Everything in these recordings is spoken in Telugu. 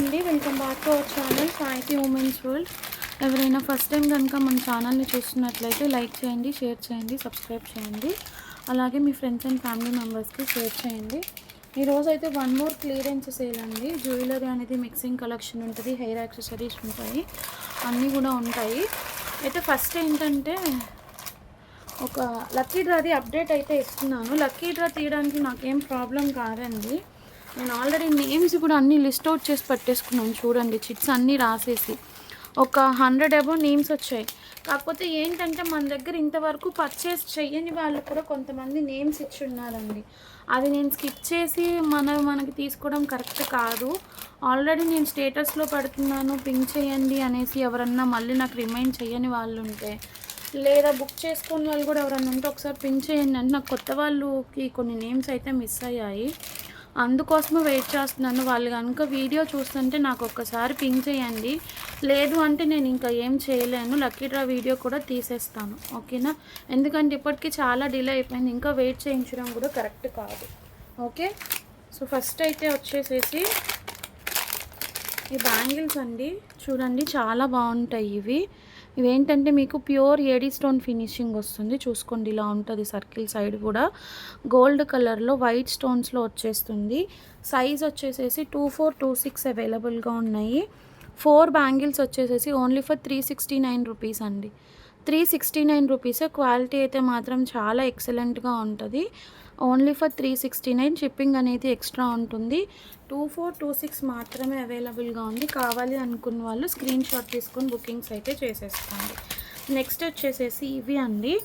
అండి, welcome back to our channel సాయికి ఉమెన్స్ వరల్డ్. ఎవరైనా ఫస్ట్ టైం కనుక మన ఛానల్ని చూస్తున్నట్లయితే లైక్ చేయండి, షేర్ చేయండి, సబ్స్క్రైబ్ చేయండి. అలాగే మీ ఫ్రెండ్స్ అండ్ ఫ్యామిలీ మెంబర్స్కి షేర్ చేయండి. ఈరోజు అయితే వన్ మోర్ క్లియరెన్స్ సేల్ అండి. జ్యువెలరీ అనేది మిక్సింగ్ కలెక్షన్ ఉంటుంది, హెయిర్ యాక్సెసరీస్ ఉంటాయి, అన్నీ కూడా ఉంటాయి. అయితే ఫస్ట్ ఏంటంటే ఒక లక్కీ డ్రాది అప్డేట్ అయితే ఇస్తున్నాను. లక్కీ డ్రా తీయడానికి నాకేం ప్రాబ్లం కాదండి. నేను ఆల్రెడీ నేమ్స్ కూడా అన్నీ లిస్ట్ అవుట్ చేసి పెట్టేసుకున్నాను. చూడండి, చిట్స్ అన్నీ రాసేసి ఒక 100 అబౌవ్ నేమ్స్ వచ్చాయి. కాకపోతే ఏంటంటే మన దగ్గర ఇంతవరకు పర్చేస్ చెయ్యని వాళ్ళు కూడా కొంతమంది నేమ్స్ ఇచ్చి ఉన్నారండి. అది నేను స్కిప్ చేసి మనకి తీసుకోవడం కరెక్ట్ కాదు. ఆల్రెడీ నేను స్టేటస్లో పెడుతున్నాను, పింక్ చేయండి అనేసి ఎవరన్నా మళ్ళీ నాకు రిమైండ్ చేయని వాళ్ళు ఉంటే, లేదా బుక్ చేసుకున్న వాళ్ళు కూడా ఎవరన్నా ఉంటే ఒకసారి పింక్ చేయండి అంటే నాకు కొత్త వాళ్ళకి కొన్ని నేమ్స్ అయితే మిస్ అయ్యాయి. అందుకోసమే వెయిట్ చేస్తున్నాను. వాళ్ళు కనుక వీడియో చూస్తుంటే నాకు ఒక్కసారి పింక్ చేయండి, లేదు అంటే నేను ఇంకా ఏం చేయలేను. లక్కీ డ్రా వీడియో కూడా తీసేస్తాను, ఓకేనా? ఎందుకంటే ఇప్పటికీ చాలా డిలే అయిపోయింది, ఇంకా వెయిట్ చేయించడం కూడా కరెక్ట్ కాదు. ఓకే, సో ఫస్ట్ అయితే వచ్చేసేసి ఈ బ్యాంగిల్స్ అండి. చూడండి, చాలా బాగుంటాయి ఇవేంటంటే మీకు ప్యూర్ ఏడీ స్టోన్ ఫినిషింగ్ వస్తుంది. చూసుకోండి, ఇలా ఉంటుంది. సర్కిల్ సైడ్ కూడా గోల్డ్ కలర్లో వైట్ స్టోన్స్లో వచ్చేస్తుంది. సైజ్ వచ్చేసేసి 2426 అవైలబుల్గా ఉన్నాయి. 4 బ్యాంగిల్స్ వచ్చేసేసి ఓన్లీ ఫర్ 369 రూపీస్ అండి. 369 రూపీసే. క్వాలిటీ అయితే మాత్రం చాలా ఎక్సలెంట్గా ఉంటుంది. Only for 369. షిప్పింగ్ అనేది ఎక్స్ట్రా ఉంటుంది. 2426 మాత్రమే అవైలబుల్గా ఉంది. కావాలి అనుకున్న వాళ్ళు స్క్రీన్ షాట్ తీసుకొని బుకింగ్స్ అయితే చేసేసుకోండి. నెక్స్ట్ వచ్చేసేసి ఇవి అండి,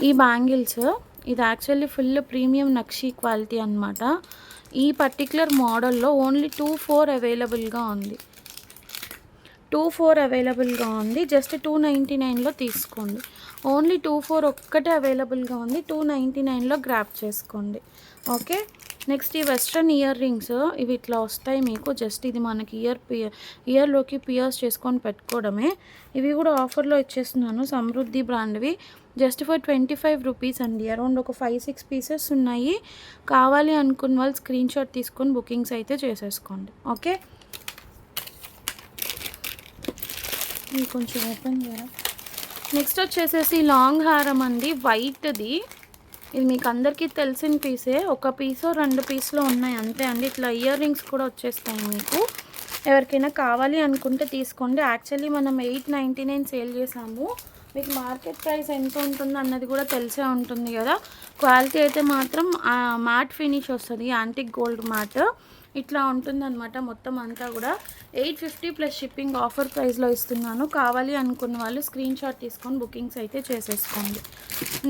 ఈ బ్యాంగిల్స్. ఇది actually full premium nakshi quality అనమాట. ఈ పర్టికులర్ మోడల్లో ఓన్లీ 24 అవైలబుల్గా ఉంది. 24 అవైలబుల్గా ఉంది. జస్ట్ 299లో తీసుకోండి. ఓన్లీ 24 ఒక్కటే అవైలబుల్గా ఉంది. 299లో గ్రాప్ చేసుకోండి, ఓకే? నెక్స్ట్ ఈ వెస్ట్రన్ ఇయర్ రింగ్స్. ఇవి ఇట్లా వస్తాయి మీకు. జస్ట్ ఇది మనకి ఇయర్లోకి పియర్స్ చేసుకొని పెట్టుకోవడమే. ఇవి కూడా ఆఫర్లో ఇచ్చేస్తున్నాను, సమృద్ధి బ్రాండ్వి. జస్ట్ ఫర్ 25 రూపీస్ అండి. అరౌండ్ ఒక 5-6 పీసెస్ ఉన్నాయి. కావాలి అనుకున్న వాళ్ళు స్క్రీన్ షాట్ తీసుకొని బుకింగ్స్ అయితే చేసేసుకోండి, ఓకే? కొంచెం ఓపెన్ చేయాలి. నెక్స్ట్ వచ్చేసేసి లాంగ్ హారం అండి, వైట్ది. ఇది మీకు అందరికీ తెలిసిన పీసే. ఒక పీసో 2 పీస్లో ఉన్నాయి అంతే అండి. ఇట్లా ఇయర్ రింగ్స్ కూడా వచ్చేస్తాయి మీకు. ఎవరికైనా కావాలి అనుకుంటే తీసుకోండి. యాక్చువల్లీ మనం 899 సేల్ చేసాము. మీకు మార్కెట్ ప్రైస్ ఎంత ఉంటుందో అన్నది కూడా తెలిసే ఉంటుంది కదా. క్వాలిటీ అయితే మాత్రం మ్యాట్ ఫినిష్ వస్తుంది, యాంటిక్ గోల్డ్ మ్యాట్. ఇట్లా ఉంటుందన్నమాట మొత్తం అంతా కూడా. 850 ప్లస్ షిప్పింగ్ ఆఫర్ ప్రైస్లో ఇస్తున్నాను. కావాలి అనుకున్న వాళ్ళు స్క్రీన్ షాట్ తీసుకొని బుకింగ్స్ అయితే చేసేసుకోండి.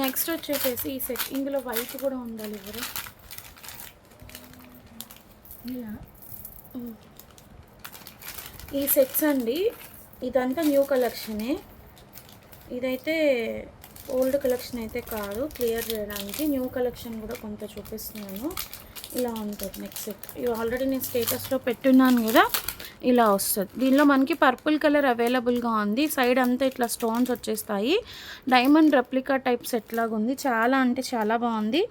నెక్స్ట్ వచ్చేసేసి ఈ సెట్. ఇందులో వైట్ కూడా ఉండాలి ఎవరు. ఈ సెట్స్ అండి, ఇదంతా న్యూ కలెక్షనే. ఇదైతే ఓల్డ్ కలెక్షన్ అయితే కాదు. క్లియర్ చేయడానికి న్యూ కలెక్షన్ కూడా కొంత చూపిస్తున్నాను. ఇలా ఉంటుంది నెక్స్ట్ సెట్. ఇవి ఆల్రెడీ నేను స్టేటస్లో పెట్టున్నాను కదా, ఇలా వస్తుంది. దీనిలో మనకి పర్పుల్ కలర్ అవైలబుల్గా ఉంది. సైడ్ అంతా ఇట్లా స్టోన్స్ వచ్చేస్తాయి. డైమండ్ రెప్లికా టైప్ సెట్ లాగా ఉంది. చాలా అంటే చాలా బాగుంది.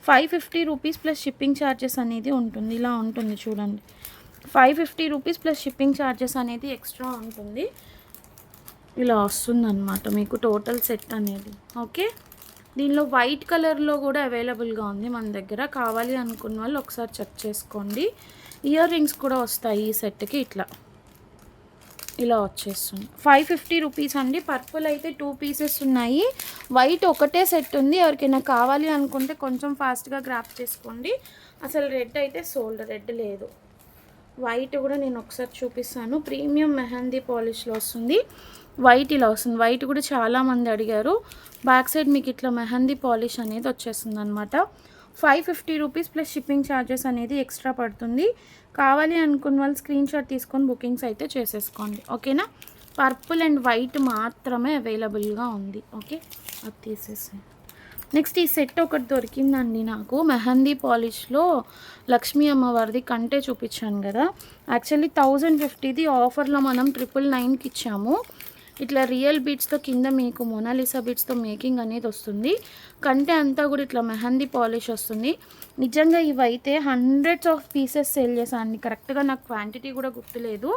550 రూపీస్ ప్లస్ షిప్పింగ్ ఛార్జెస్ అనేది ఉంటుంది. ఇలా ఉంటుంది చూడండి. 550 రూపీస్ ప్లస్ షిప్పింగ్ ఛార్జెస్ అనేది ఎక్స్ట్రా ఉంటుంది. ఇలా వస్తుందన్నమాట మీకు టోటల్ సెట్ అనేది, ఓకే? దీనిలో వైట్ కలర్లో కూడా అవైలబుల్గా ఉంది మన దగ్గర. కావాలి అనుకున్న వాళ్ళు ఒకసారి చెక్ చేసుకోండి. ఇయర్ రింగ్స్ కూడా వస్తాయి ఈ సెట్కి. ఇలా వచ్చేస్తుంది. 550 రూపీస్ అండి. పర్పుల్ అయితే 2 పీసెస్ ఉన్నాయి, వైట్ ఒకటే సెట్ ఉంది. ఎవరికైనా కావాలి అనుకుంటే కొంచెం ఫాస్ట్గా గ్రాప్ చేసుకోండి. అసలు రెడ్ అయితే సోల్డ్, రెడ్ లేదు. వైట్ కూడా నేను ఒకసారి చూపిస్తాను. ప్రీమియం మెహందీ పాలిష్లో వస్తుంది. వైట్ ఇలా వస్తుంది. వైట్ కూడా చాలామంది అడిగారు. బ్యాక్ సైడ్ మీకు ఇట్లా మెహందీ పాలిష్ అనేది వచ్చేస్తుంది అనమాట. 550 రూపీస్ ప్లస్ షిప్పింగ్ ఛార్జెస్ అనేది ఎక్స్ట్రా పడుతుంది. కావాలి అనుకున్న వాళ్ళు స్క్రీన్ షాట్ తీసుకొని బుకింగ్స్ అయితే చేసేసుకోండి, ఓకేనా? పర్పుల్ అండ్ వైట్ మాత్రమే అవైలబుల్గా ఉంది, ఓకే? అది తీసేసి నెక్స్ట్ ఈ సెట్ ఒకటి దొరికిందండి నాకు. మెహందీ పాలిష్లో లక్ష్మీ అమ్మవారిది కంటే చూపించాను కదా. యాక్చువల్లీ 1050ది ఆఫర్లో మనం 999కి ఇచ్చాము. ఇట్లా రియల్ బీడ్స్తో కింద మీకు మోనాలిసా బీడ్స్తో మేకింగ్ అనేది వస్తుంది. కంటే అంతా కూడా ఇట్లా మెహందీ పాలిష్ వస్తుంది. నిజంగా ఇవైతే హండ్రెడ్స్ ఆఫ్ పీసెస్ సేల్ చేశాను. కరెక్ట్గా నాకు క్వాంటిటీ కూడా గుర్తులేదు.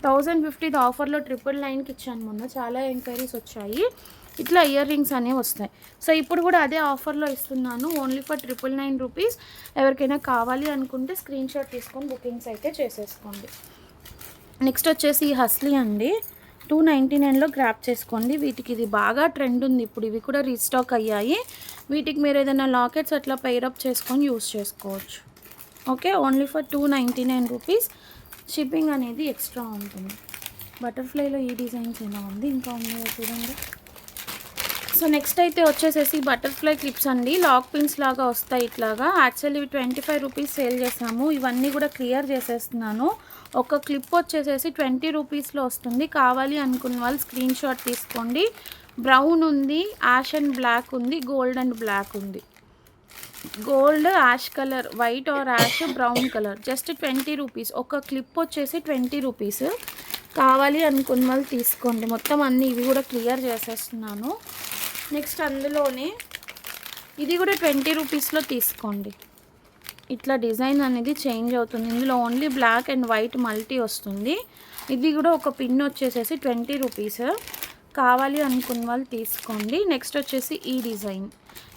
1050 ఆఫర్లో 999కి ఇచ్చాను మొన్న. చాలా ఎంక్వైరీస్ వచ్చాయి. ఇట్లా ఇయర్ రింగ్స్ అనేవి వస్తాయి. సో ఇప్పుడు కూడా అదే ఆఫర్లో ఇస్తున్నాను. Only for 999 rupees. ఎవరికైనా కావాలి అనుకుంటే స్క్రీన్ షాట్ తీసుకొని బుకింగ్స్ అయితే చేసేసుకోండి. నెక్స్ట్ వచ్చేసి ఈ హస్లీ అండి. 299లో గ్రాప్ చేసుకోండి. వీటికి ఇది బాగా ట్రెండ్ ఉంది ఇప్పుడు. ఇవి కూడా రీస్టాక్ అయ్యాయి. వీటికి మీరు ఏదైనా లాకెట్స్ అట్లా పైరప్ చేసుకొని యూస్ చేసుకోవచ్చు. Okay, only for 299 rupees. Shipping అనేది ఎక్స్ట్రా ఉంటుంది. బటర్ఫ్లైలో ఈ డిజైన్స్ ఎలా ఉంది, ఇంకా ఉన్నాయో చూడండి. సో నెక్స్ట్ అయితే వచ్చేసేసి బటర్ఫ్లై క్లిప్స్ అండి. లాక్ పిన్స్ లాగా వస్తాయి ఇట్లాగా. యాక్చువల్లీ ఇవి 25 రూపీస్ సేల్ చేసాము. ఇవన్నీ కూడా క్లియర్ చేసేస్తున్నాను. ఒక క్లిప్ వచ్చేసేసి 20 రూపీస్లో వస్తుంది. కావాలి అనుకున్న వాళ్ళు స్క్రీన్ షాట్ తీసుకోండి. బ్రౌన్ ఉంది, యాష్ అండ్ బ్లాక్ ఉంది, గోల్డ్ అండ్ బ్లాక్ ఉంది. Gold, ash colour, white or ash, brown colour. Just 20 rupees. ఒక క్లిప్ వచ్చేసి 20 రూపీస్. కావాలి అనుకున్న వాళ్ళు తీసుకోండి. మొత్తం అన్నీ ఇవి కూడా క్లియర్ చేసేస్తున్నాను. నెక్స్ట్ అందులోనే ఇది కూడా 20 రూపీస్లో తీసుకోండి. ఇట్లా డిజైన్ అనేది చేంజ్ అవుతుంది. ఇందులో only black and white multi వస్తుంది. ఇది కూడా ఒక పిన్ వచ్చేసేసి 20 రూపీస్. కావాలి అనుకున్న వాళ్ళు తీసుకోండి. నెక్స్ట్ వచ్చేసి ఈ డిజైన్.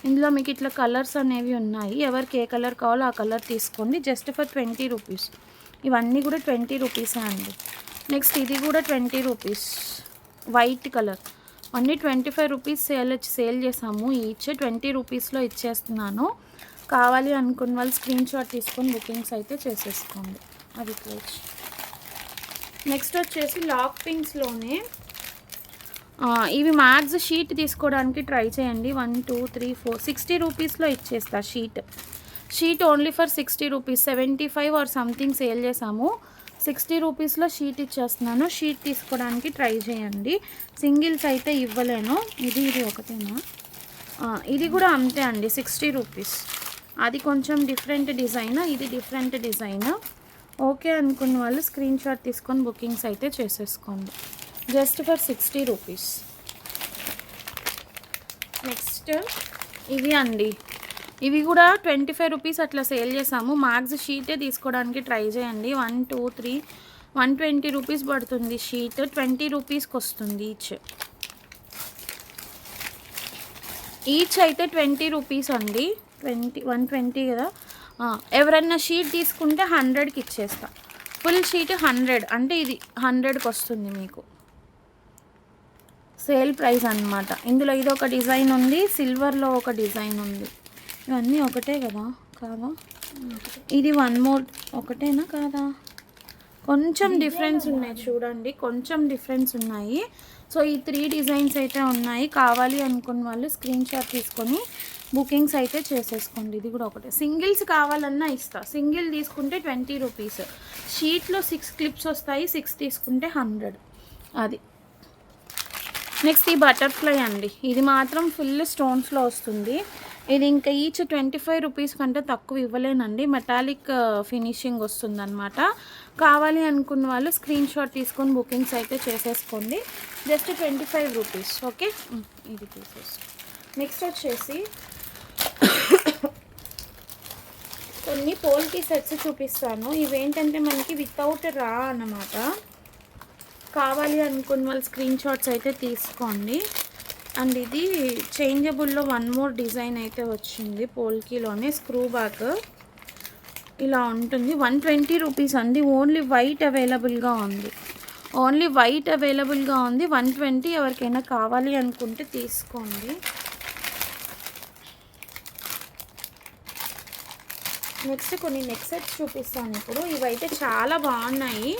ఇందులో మీకు ఇట్లా కలర్స్ అనేవి ఉన్నాయి. ఎవరికి ఏ కలర్ కావాలో ఆ కలర్ తీసుకోండి. Just for 20 rupees. ఇవన్నీ కూడా 20 రూపీసే అండి. నెక్స్ట్ ఇది కూడా 20 రూపీస్. వైట్ కలర్ అన్నీ 25 రూపీస్ సేల్ చేసాము. ఈచ్ 20 రూపీస్లో ఇచ్చేస్తున్నాను. కావాలి అనుకున్న వాళ్ళు స్క్రీన్ షాట్ తీసుకొని బుకింగ్స్ అయితే చేసేసుకోండి. అది క్లోజ్. నెక్స్ట్ వచ్చేసి లాక్ పిన్స్లోనే ఇవి మ్యాక్స్ షీట్ తీసుకోవడానికి ట్రై చేయండి. 1 2 3 4 60 రూపీస్లో ఇచ్చేస్తా sheet only for 60 rupees. 75 or something sale చేసాము. 60 రూపీస్లో షీట్ ఇచ్చేస్తున్నాను. షీట్ తీసుకోవడానికి ట్రై చేయండి. సింగిల్స్ అయితే ఇవ్వలేను. ఇది ఒకటేనా? ఇది కూడా అంతే అండి, 60 రూపీస్. అది కొంచెం డిఫరెంట్ డిజైన్, ఇది డిఫరెంట్ డిజైన్. ఓకే అనుకున్న వాళ్ళు స్క్రీన్ షాట్ తీసుకొని బుకింగ్స్ అయితే చేసేసుకోండి. Just for 60 rupees. నెక్స్ట్ ఇవి అండి. ఇవి కూడా 25 రూపీస్ అట్లా సేల్ చేసాము. మ్యాక్స్ షీటే తీసుకోవడానికి ట్రై చేయండి. 1 2 3 120 రూపీస్ పడుతుంది షీట్. 20 రూపీస్కి వస్తుంది ఈచ్ అయితే 20 రూపీస్ అండి. 120 కదా. ఎవరన్నా షీట్ తీసుకుంటే 100కి ఇచ్చేస్తా. ఫుల్ షీట్ 100 అంటే ఇది 100కి వస్తుంది మీకు. సేల్ ప్రైస్ అన్నమాట. ఇందులో ఇది ఒక డిజైన్ ఉంది, సిల్వర్లో ఒక డిజైన్ ఉంది. ఇవన్నీ ఒకటే కదా, కాదా? ఇది 1 మోర్ ఒకటేనా కాదా? కొంచెం డిఫరెన్స్ ఉన్నాయి చూడండి, కొంచెం డిఫరెన్స్ ఉన్నాయి. సో ఈ 3 డిజైన్స్ అయితే ఉన్నాయి. కావాలి అనుకున్న వాళ్ళు స్క్రీన్ షాట్ తీసుకొని బుకింగ్స్ అయితే చేసేసుకోండి. ఇది కూడా ఒకటే. సింగిల్స్ కావాలన్నా ఇస్తా. సింగిల్ తీసుకుంటే 20 రూపీస్. షీట్లో 6 క్లిప్స్ వస్తాయి. 6 తీసుకుంటే 100. అది. నెక్స్ట్ ఈ బటర్ఫ్లై అండి. ఇది మాత్రం ఫుల్ స్టోన్స్లో వస్తుంది. ఇది ఇంకా ఈచ్ 25 రూపీస్ కంటే తక్కువ ఇవ్వలేనండి. మెటాలిక్ ఫినిషింగ్ వస్తుందన్నమాట. కావాలి అనుకున్న వాళ్ళు స్క్రీన్ షాట్ తీసుకొని బుకింగ్స్ అయితే చేసేసుకోండి. Just 25 rupees. ఓకే, ఇది తీసేసి నెక్స్ట్ వచ్చేసి కొన్ని పోల్కి సెట్స్ చూపిస్తాను. ఇవేంటంటే మనకి వితౌట్ రా అన్నమాట. కావాలి అనుకున్న వాళ్ళు స్క్రీన్ షాట్స్ అయితే తీసుకోండి. అండ్ ఇది చేంజబుల్లో 1 మోర్ డిజైన్ అయితే వచ్చింది. పోల్కీలోనే స్క్రూ బ్యాక్ ఇలా ఉంటుంది. 120 రూపీస్ అండి. ఓన్లీ వైట్ అవైలబుల్గా ఉంది. 120. ఎవరికైనా కావాలి అనుకుంటే తీసుకోండి. నెక్స్ట్ కొన్ని నెక్ సెట్స్ చూపిస్తాను ఇప్పుడు. ఇవైతే చాలా బాగున్నాయి.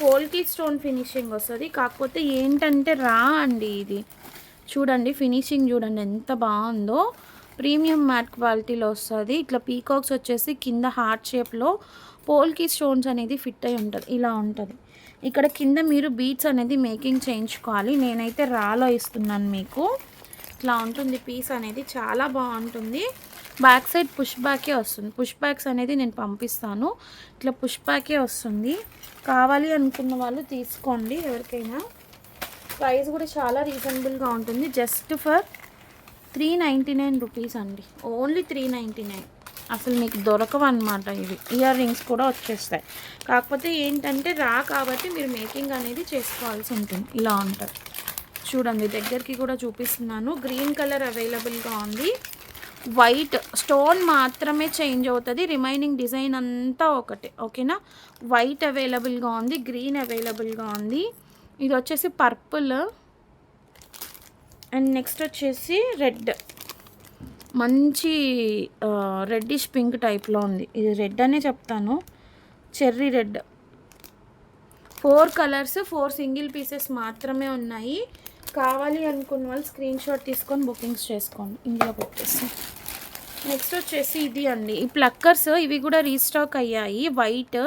పోల్కి స్టోన్ ఫినిషింగ్ వస్తుంది. కాకపోతే ఏంటంటే రా అండి. ఇది చూడండి, ఫినిషింగ్ చూడండి ఎంత బాగుందో. ప్రీమియం మ్యాట్ క్వాలిటీలో వస్తుంది. ఇట్లా పీకాక్స్ వచ్చేసి కింద హార్ట్ షేప్లో పోల్కి స్టోన్స్ అనేది ఫిట్ అయి ఉంటుంది. ఇలా ఉంటుంది. ఇక్కడ కింద మీరు బీట్స్ అనేది మేకింగ్ చేయించుకోవాలి. నేనైతే రాలో ఇస్తున్నాను మీకు. ఇట్లా ఉంటుంది పీస్ అనేది, చాలా బాగుంటుంది. బ్యాక్ సైడ్ పుష్ బ్యాకే వస్తుంది. పుష్ బ్యాక్స్ అనేది నేను పంపిస్తాను. ఇట్లా పుష్ బ్యాకే వస్తుంది. కావాలి అనుకున్న వాళ్ళు తీసుకోండి. ఎవరికైనా ప్రైస్ కూడా చాలా రీజనబుల్గా ఉంటుంది. జస్ట్ ఫర్ 399 రూపీస్ అండి. ఓన్లీ 399. అసలు మీకు దొరకవన్నమాట. ఇవి ఇయర్ రింగ్స్ కూడా వచ్చేస్తాయి. కాకపోతే ఏంటంటే కాబట్టి మీరు మేకింగ్ అనేది చేసుకోవాల్సి ఉంటుంది. ఇలా ఉంటుంది చూడండి. దగ్గరికి కూడా చూపిస్తున్నాను. గ్రీన్ కలర్ అవైలబుల్గా ఉంది. వైట్ స్టోన్ మాత్రమే చేంజ్ అవుతుంది. రిమైనింగ్ డిజైన్ అంతా ఒకటే. ఓకేనా. వైట్ అవైలబుల్గా ఉంది. గ్రీన్ అవైలబుల్గా ఉంది. ఇది వచ్చేసి పర్పుల్ అండ్ నెక్స్ట్ వచ్చేసి రెడ్. మంచి రెడ్డిష్ పింక్ టైప్లో ఉంది. ఇది రెడ్ అనే చెప్తాను. Cherry red. 4 colours 4 single pieces మాత్రమే ఉన్నాయి. కావాలి అనుకున్న వాళ్ళు స్క్రీన్ షాట్ తీసుకొని బుకింగ్స్ చేసుకోండి. ఇందులో పెట్టేసి నెక్స్ట్ వచ్చేసి ఇది అండి. ఈ ప్లక్కర్స్ ఇవి కూడా రీస్టాక్ అయ్యాయి. వైట్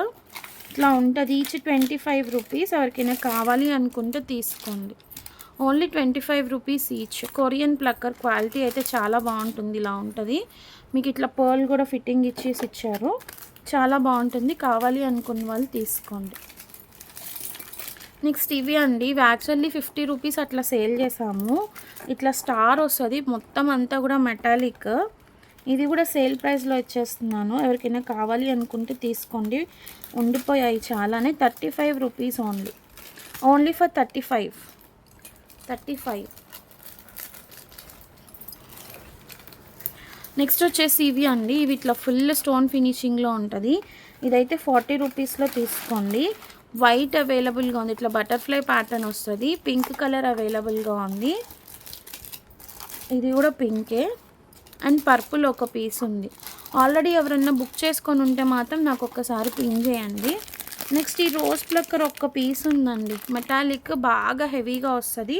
ఇట్లా ఉంటుంది. Each 25 rupees. ఎవరికైనా కావాలి అనుకుంటే తీసుకోండి. Only 25 rupees each. Korean plucker quality అయితే చాలా బాగుంటుంది. ఇలా ఉంటుంది. మీకు ఇట్లా పర్ల్ కూడా ఫిట్టింగ్ ఇచ్చేసి ఇచ్చారు. చాలా బాగుంటుంది. కావాలి అనుకున్న వాళ్ళు తీసుకోండి. నెక్స్ట్ ఇవి అండి. ఇవి యాక్చువల్లీ 50 రూపీస్ అట్లా సేల్ చేసాము. ఇట్లా స్టార్ వస్తుంది. మొత్తం అంతా కూడా మెటాలిక్. ఇది కూడా సేల్ ప్రైస్లో ఇచ్చేస్తున్నాను. ఎవరికైనా కావాలి అనుకుంటే తీసుకోండి. ఉండిపోయాయి చాలానే. 35 rupees only. Only for 35. Next వచ్చేసి ఇవి అండి. ఇవి ఇట్లా ఫుల్ స్టోన్ ఫినిషింగ్లో ఉంటుంది. ఇదైతే 40 రూపీస్లో తీసుకోండి. వైట్ అవైలబుల్గా ఉంది. ఇట్లా బటర్ఫ్లై ప్యాటర్న్ వస్తుంది. పింక్ కలర్ అవైలబుల్గా ఉంది. ఇది కూడా పింకే అండ్ పర్పుల్ ఒక పీస్ ఉంది. ఆల్రెడీ ఎవరన్నా బుక్ చేసుకొని ఉంటే మాత్రం నాకు ఒక్కసారి పింక్ చేయండి. నెక్స్ట్ ఈ రోజ్ ప్లక్కర్ ఒక్క పీస్ ఉందండి. మెటాలిక్ బాగా హెవీగా వస్తుంది.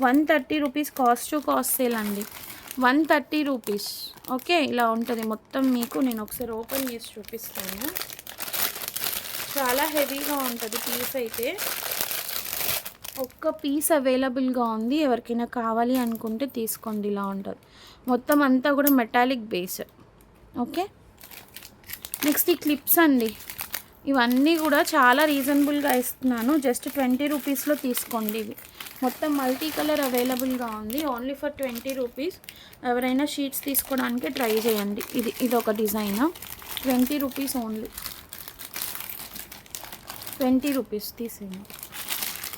130 rupees cost to cost sale అండి. 130 రూపీస్. ఓకే. ఇలా ఉంటుంది మొత్తం. మీకు నేను ఒకసారి ఓపెన్ చేసి చూపిస్తాను. చాలా హెవీగా ఉంటుంది పీస్ అయితే. ఒక్క పీస్ అవైలబుల్గా ఉంది. ఎవరికైనా కావాలి అనుకుంటే తీసుకోండి. ఇలా ఉంటుంది మొత్తం అంతా కూడా మెటాలిక్ బేస్. ఓకే. నెక్స్ట్ ఈ క్లిప్స్ అండి. ఇవన్నీ కూడా చాలా రీజనబుల్గా ఇస్తున్నాను. జస్ట్ 20 రూపీస్లో తీసుకోండి. ఇవి మొత్తం మల్టీ కలర్ అవైలబుల్గా ఉంది. Only for 20 rupees. ఎవరైనా షీట్స్ తీసుకోవడానికి ట్రై చేయండి. ఇది ఒక డిజైన్. 20 rupees only. 20 రూపీస్ తీసేయండి.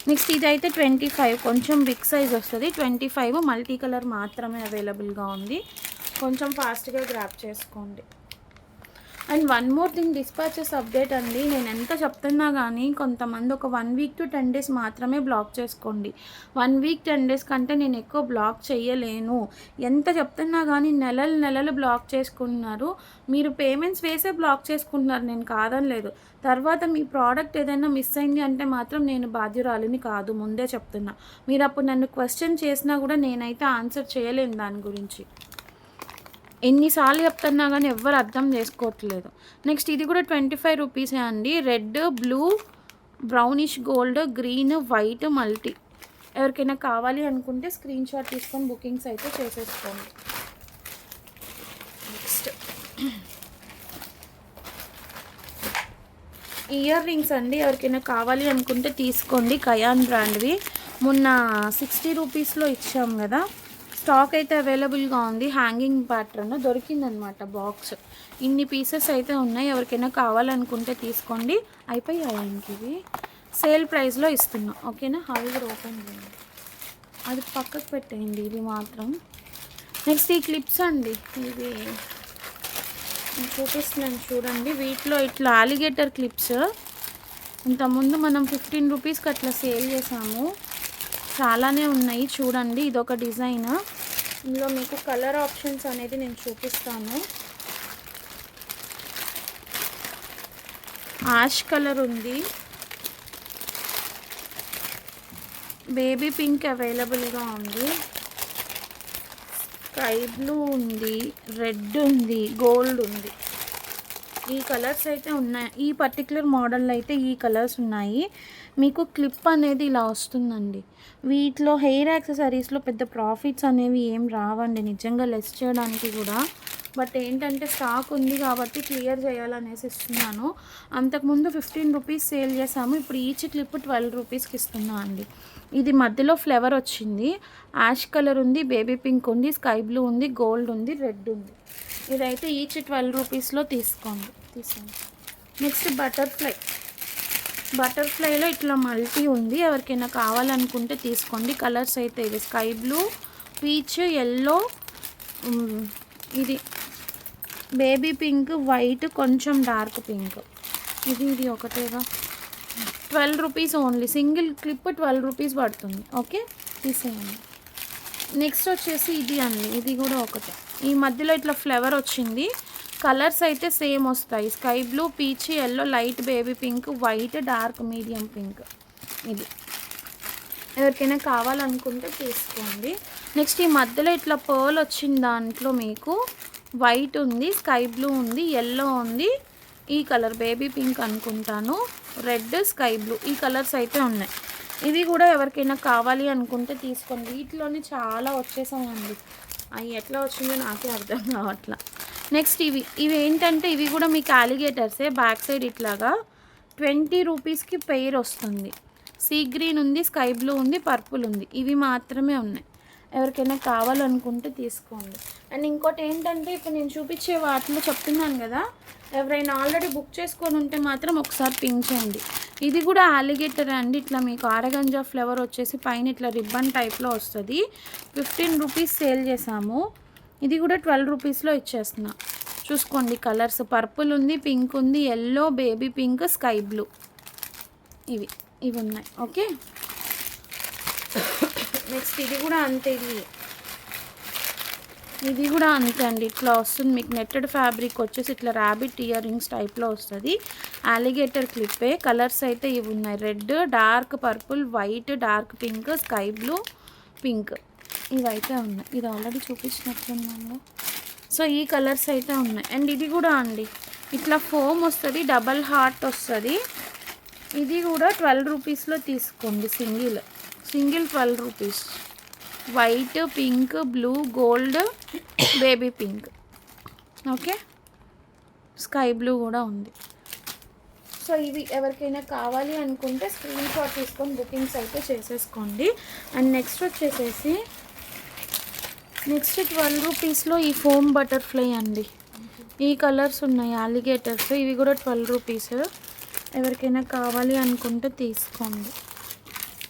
నెక్స్ట్ ఇదైతే 25. కొంచెం బిగ్ సైజ్ వస్తుంది. 25 మల్టీ కలర్ మాత్రమే అవైలబుల్గా ఉంది. కొంచెం ఫాస్ట్గా గ్రాప్ చేసుకోండి. And one more thing, dispatches update అండి. నేను ఎంత చెప్తున్నా కానీ కొంతమంది ఒక 1 వీక్ to 10 days మాత్రమే బ్లాక్ చేసుకోండి. 1 వీక్ 10 days కంటే నేను ఎక్కువ బ్లాక్ చేయలేను. ఎంత చెప్తున్నా కానీ నెలలు బ్లాక్ చేసుకుంటున్నారు. మీరు పేమెంట్స్ వేసే బ్లాక్ చేసుకుంటున్నారు. నేను కాదనలేదు. తర్వాత మీ ప్రోడక్ట్ ఏదైనా మిస్ అయింది అంటే మాత్రం నేను బాధ్యురాలిని కాదు. ముందే చెప్తున్నా. మీరు అప్పుడు నన్ను క్వశ్చన్ చేసినా కూడా నేనైతే ఆన్సర్ చేయలేను దాని గురించి. ఎన్నిసార్లు చెప్తున్నా కానీ ఎవ్వరు అర్థం చేసుకోవట్లేదు. నెక్స్ట్ ఇది కూడా 25 రూపీసే అండి. Red, blue, brownish gold, green, white multi. ఎవరికైనా కావాలి అనుకుంటే స్క్రీన్ షాట్ తీసుకొని బుకింగ్స్ అయితే చేసేసుకోండి. నెక్స్ట్ ఇయర్ రింగ్స్ అండి. ఎవరికైనా కావాలి అనుకుంటే తీసుకోండి. కయాన్ బ్రాండ్వి. మొన్న 60 రూపీస్లో ఇచ్చాం కదా. స్టాక్ అయితే అవైలబుల్గా ఉంది. హ్యాంగింగ్ ప్యాటర్న్ దొరికిందనమాట. బాక్స్ ఇన్ని పీసెస్ అయితే ఉన్నాయి. ఎవరికైనా కావాలనుకుంటే తీసుకోండి. అయిపోయాయి ఇంక ఇవి సేల్ ప్రైస్లో ఇస్తున్నా. ఓకేనా. అవి కూడా ఓపెన్ చేయండి. అది పక్కకు పెట్టేయండి. ఇది మాత్రం. నెక్స్ట్ ఈ క్లిప్స్ అండి. ఇవి చూపిస్తున్నాను చూడండి. వీటిలో ఇట్లా అలిగేటర్ క్లిప్స్. ఇంతకుముందు మనం 15 రూపీస్కి అట్లా సేల్ చేసాము. చాలానే ఉన్నాయి చూడండి. ఇదొక డిజైన్. ఇందులో మీకు కలర్ ఆప్షన్స్ అనేది నేను చూపిస్తాను. యాష్ కలర్ ఉంది. బేబీ పింక్ అవైలబుల్గా ఉంది. స్కై బ్లూ ఉంది. రెడ్ ఉంది. గోల్డ్ ఉంది. ఈ కలర్స్ అయితే ఉన్నాయి. ఈ పర్టికులర్ మోడల్లో అయితే ఈ కలర్స్ ఉన్నాయి. మీకు క్లిప్ అనేది ఇలా వస్తుందండి. వీటిలో హెయిర్ యాక్సెసరీస్లో పెద్ద ప్రాఫిట్స్ అనేవి ఏం రావండి. నిజంగా లెస్ చేయడానికి కూడా బట్ ఏంటంటే స్టాక్ ఉంది కాబట్టి క్లియర్ చేయాలనేసి ఇస్తున్నాను. అంతకుముందు 15 రూపీస్ సేల్ చేసాము, ఇప్పుడు ఈచ్ క్లిప్ 12 రూపీస్కి ఇస్తున్నా అండి. ఇది మధ్యలో ఫ్లేవర్ వచ్చింది, యాష్ కలర్ ఉంది, బేబీ పింక్ ఉంది, స్కై బ్లూ ఉంది, గోల్డ్ ఉంది, రెడ్ ఉంది. ఇదైతే ఈచ్ 12 రూపీస్లో తీసుకోండి. నెక్స్ట్ బటర్ఫ్లైలో ఇట్లా మల్టీ ఉంది, ఎవరికైనా కావాలనుకుంటే తీసుకోండి. కలర్స్ అయితే ఇది స్కై బ్లూ, పీచ్, ఎల్లో, ఇది బేబీ పింక్, వైట్, కొంచెం డార్క్ పింక్. ఇది ఒకటేగా. 12 rupees only, single clip 12 rupees పడుతుంది. ఓకే, తీసేయండి. నెక్స్ట్ వచ్చేసి ఇది అండి, ఇది కూడా ఒకటే. ఈ మధ్యలో ఇట్లా ఫ్లేవర్ వచ్చింది, కలర్స్ అయితే సేమ్ వస్తాయి. Sky blue, peach, yellow, light baby pink, white, dark medium pink. ఇది ఎవరికైనా కావాలనుకుంటే తీసుకోండి. నెక్స్ట్ ఈ మధ్యలో ఇట్లా పర్ల్ వచ్చింది, దాంట్లో మీకు వైట్ ఉంది, స్కై బ్లూ ఉంది, ఎల్లో ఉంది, ఈ కలర్ బేబీ పింక్ అనుకుంటాను, రెడ్, స్కై బ్లూ, ఈ కలర్స్ అయితే ఉన్నాయి. ఇవి కూడా ఎవరికైనా కావాలి అనుకుంటే తీసుకోండి. వీటిలోనే చాలా వచ్చేసాయండి, అవి ఎట్లా వచ్చిందో నాకే అర్థం కావట్లా. నెక్స్ట్ ఇవి ఏంటంటే ఇవి కూడా మీకు అలిగేటర్సే. బ్యాక్ సైడ్ ఇట్లాగా 20 రూపీస్కి పెయిర్ వస్తుంది. సీ గ్రీన్ ఉంది, స్కై బ్లూ ఉంది, పర్పుల్ ఉంది. ఇవి మాత్రమే ఉన్నాయి, ఎవరికైనా కావాలనుకుంటే తీసుకోండి. అండ్ ఇంకోటి ఏంటంటే ఇప్పుడు నేను చూపించే వాటిలో చెప్తున్నాను కదా, ఎవరైనా ఆల్రెడీ బుక్ చేసుకొని ఉంటే మాత్రం ఒకసారి పింక్ చేయండి. ఇది కూడా అలిగేటర్ అండి, ఇట్లా మీకు ఆరగంజా ఫ్లేవర్ వచ్చేసి పైన ఇట్లా రిబ్బన్ టైప్లో వస్తుంది. 15 రూపీస్ సేల్ చేసాము, ఇది కూడా 12 రూపీస్లో ఇచ్చేస్తున్నా. చూసుకోండి కలర్స్, పర్పుల్ ఉంది, పింక్ ఉంది, yellow, baby pink, sky blue, ఇవి ఉన్నాయి. ఓకే, నెక్స్ట్ ఇది కూడా అంతే, ఇది కూడా అంతే అండి. ఇట్లా వస్తుంది మీకు నెట్టెడ్ ఫ్యాబ్రిక్ వచ్చేసి ఇట్లా ర్యాబిట్ ఇయర్ రింగ్స్ టైప్లో వస్తుంది. అలిగేటర్ క్లిప్పే. కలర్స్ అయితే ఇవి ఉన్నాయి, red, dark purple, white, dark pink, sky blue, pink, ఇవైతే ఉన్నాయి. ఇది ఆల్రెడీ చూపించినట్లున్నాను. సో ఈ కలర్స్ అయితే ఉన్నాయి. అండ్ ఇది కూడా అండి, ఇట్లా ఫోమ్ వస్తుంది, డబల్ హార్ట్ వస్తుంది. ఇది కూడా 12 రూపీస్లో తీసుకోండి. Single 12 rupees. White, pink, blue, gold, baby pink. Okay, sky blue కూడా ఉంది. సో ఇవి ఎవరికైనా కావాలి అనుకుంటే స్క్రీన్ షాట్ తీసుకొని బుకింగ్స్ అయితే చేసేసుకోండి. అండ్ నెక్స్ట్ వచ్చేసేసి 12 రూపీస్లో ఈ ఫోమ్ బటర్ఫ్లై అండి. ఈ కలర్స్ ఉన్నాయి అలిగేటర్స్, ఇవి కూడా 12 రూపీస్. ఎవరికైనా కావాలి అనుకుంటే తీసుకోండి.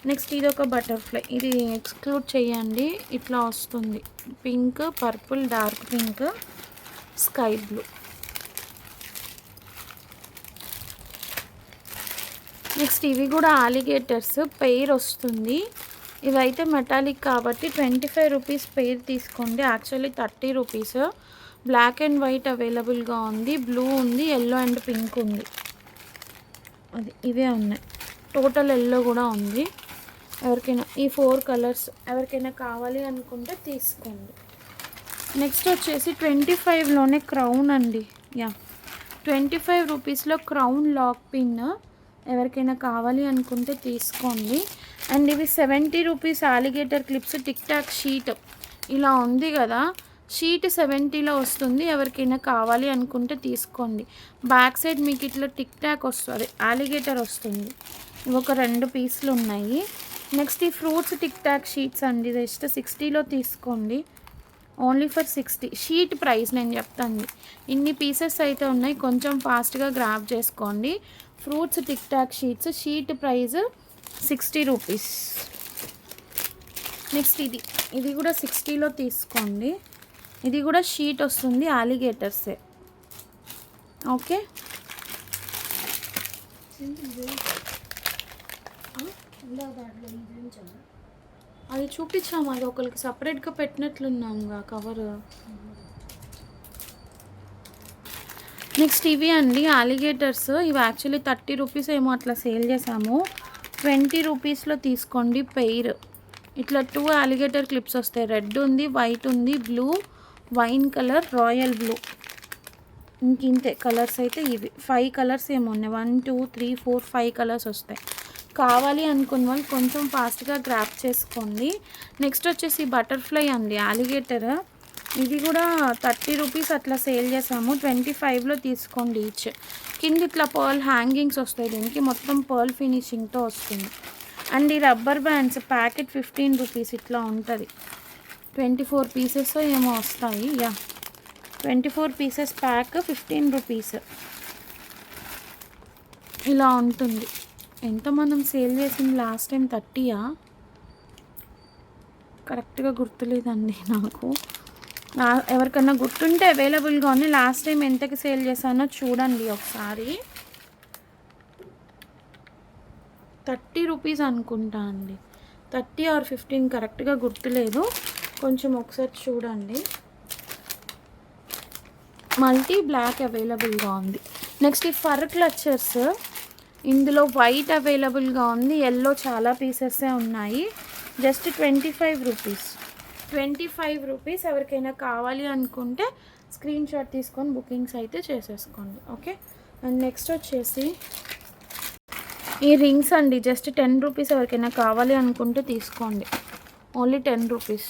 నెక్స్ట్ ఇది ఒక బటర్ఫ్లై, ఇది ఎక్స్క్లూడ్ చేయండి. ఇట్లా వస్తుంది, pink, purple, dark pink, sky blue. Next ఇవి కూడా అలిగేటర్స్, పెయిర్ వస్తుంది. ఇవైతే మెటాలిక్ కాబట్టి 25 రూపీస్ పెయిర్ తీసుకోండి. Actually 30 rupees. Black and white అవైలబుల్గా ఉంది, బ్లూ ఉంది, ఎల్లో అండ్ పింక్ ఉంది. ఇవే ఉన్నాయి, టోటల్ ఎల్లో కూడా ఉంది. ఎవరికైనా ఈ 4 కలర్స్ ఎవరికైనా కావాలి అనుకుంటే తీసుకోండి. నెక్స్ట్ వచ్చేసి 25లోనే క్రౌన్ అండి. 25 రూపీస్లో క్రౌన్ లాక్ పిన్ ఎవరికైనా కావాలి అనుకుంటే తీసుకోండి. అండ్ ఇవి 70 rupees alligator clips. Tick talk sheet ఇలా ఉంది కదా, షీట్ 70లో వస్తుంది. ఎవరికైనా కావాలి అనుకుంటే తీసుకోండి. బ్యాక్ సైడ్ మీకు ఇట్లా టిక్ టాక్ వస్తుంది, అలిగేటర్ వస్తుంది. ఇవి ఒక 2 పీసులు ఉన్నాయి. నెక్స్ట్ ఈ ఫ్రూట్స్ టిక్ టాక్ షీట్స్ అండి, జస్ట్ 60లో తీసుకోండి. Only for 60. షీట్ ప్రైస్ నేను చెప్తాను, ఇన్ని పీసెస్ అయితే ఉన్నాయి, కొంచెం ఫాస్ట్గా గ్రాబ్ చేసుకోండి. Fruits tick talk sheets, sheet price 60 rupees. Next ఇది కూడా 60లో తీసుకోండి. ఇది కూడా షీట్ వస్తుంది, అలిగేటర్సే. ఓకే, అది చూపించాము, అది ఒకరికి సపరేట్గా పెట్టినట్లున్నాముగా కవర్. నెక్స్ట్ ఇవి అండి అలిగేటర్స్. ఇవి యాక్చువల్లీ 30 రూపీస్ ఏమో అట్లా సేల్ చేసాము. 20 రూపీస్లో తీసుకోండి పెయిర్. ఇట్లా 2 అలిగేటర్ క్లిప్స్ వస్తాయి. రెడ్ ఉంది, వైట్ ఉంది, blue, wine colour, royal blue. ఇంతే కలర్స్ అయితే ఇవి 5 కలర్స్ ఏమో ఉన్నాయి. 1 2 3 4 5 కలర్స్ వస్తాయి. కావాలి అనుకున్న వాళ్ళు కొంచెం ఫాస్ట్గా గ్రాప్ చేసుకోండి. నెక్స్ట్ వచ్చేసి బటర్ఫ్లై అండి, అలిగేటర్. ఇది కూడా 30 రూపీస్ అట్లా సేల్ చేసాము. 25లో తీసుకోండి ఈచ్. కింద ఇట్లా పర్ల్ హ్యాంగింగ్స్ వస్తాయి, దీనికి మొత్తం పర్ల్ ఫినిషింగ్తో వస్తుంది. అండ్ ఈ రబ్బర్ బ్యాండ్స్ ప్యాకెట్ 15 రూపీస్ ఇట్లా ఉంటుంది. 24 పీసెస్ ఏమో వస్తాయి. 24 పీసెస్ ప్యాక్ 15 రూపీస్ ఇలా ఉంటుంది. ఎంత మనం సేల్ చేసింది లాస్ట్ టైం 30యా, కరెక్ట్గా గుర్తులేదండి నాకు. ఎవరికన్నా గుర్తుంటే అవైలబుల్గా ఉంది. లాస్ట్ టైం ఎంతకి సేల్ చేశానో చూడండి ఒకసారి. 30 రూపీస్ అనుకుంటా అండి, 30 ఆర్ 15 కరెక్ట్గా గుర్తులేదు, కొంచెం ఒకసారి చూడండి. మల్టీ బ్లాక్ అవైలబుల్గా ఉంది. నెక్స్ట్ ఈ ఫర్ క్లచర్స్, ఇందులో వైట్ అవైలబుల్గా ఉంది, ఎల్లో చాలా పీసెస్సే ఉన్నాయి. Just 25 rupees. 25 రూపీస్. ఎవరికైనా కావాలి అనుకుంటే స్క్రీన్ షాట్ తీసుకొని బుకింగ్స్ అయితే చేసేసుకోండి. ఓకే. అండ్ నెక్స్ట్ వచ్చేసి ఈ రింగ్స్ అండి, జస్ట్ 10 రూపీస్. ఎవరికైనా కావాలి అనుకుంటే తీసుకోండి, ఓన్లీ 10 రూపీస్.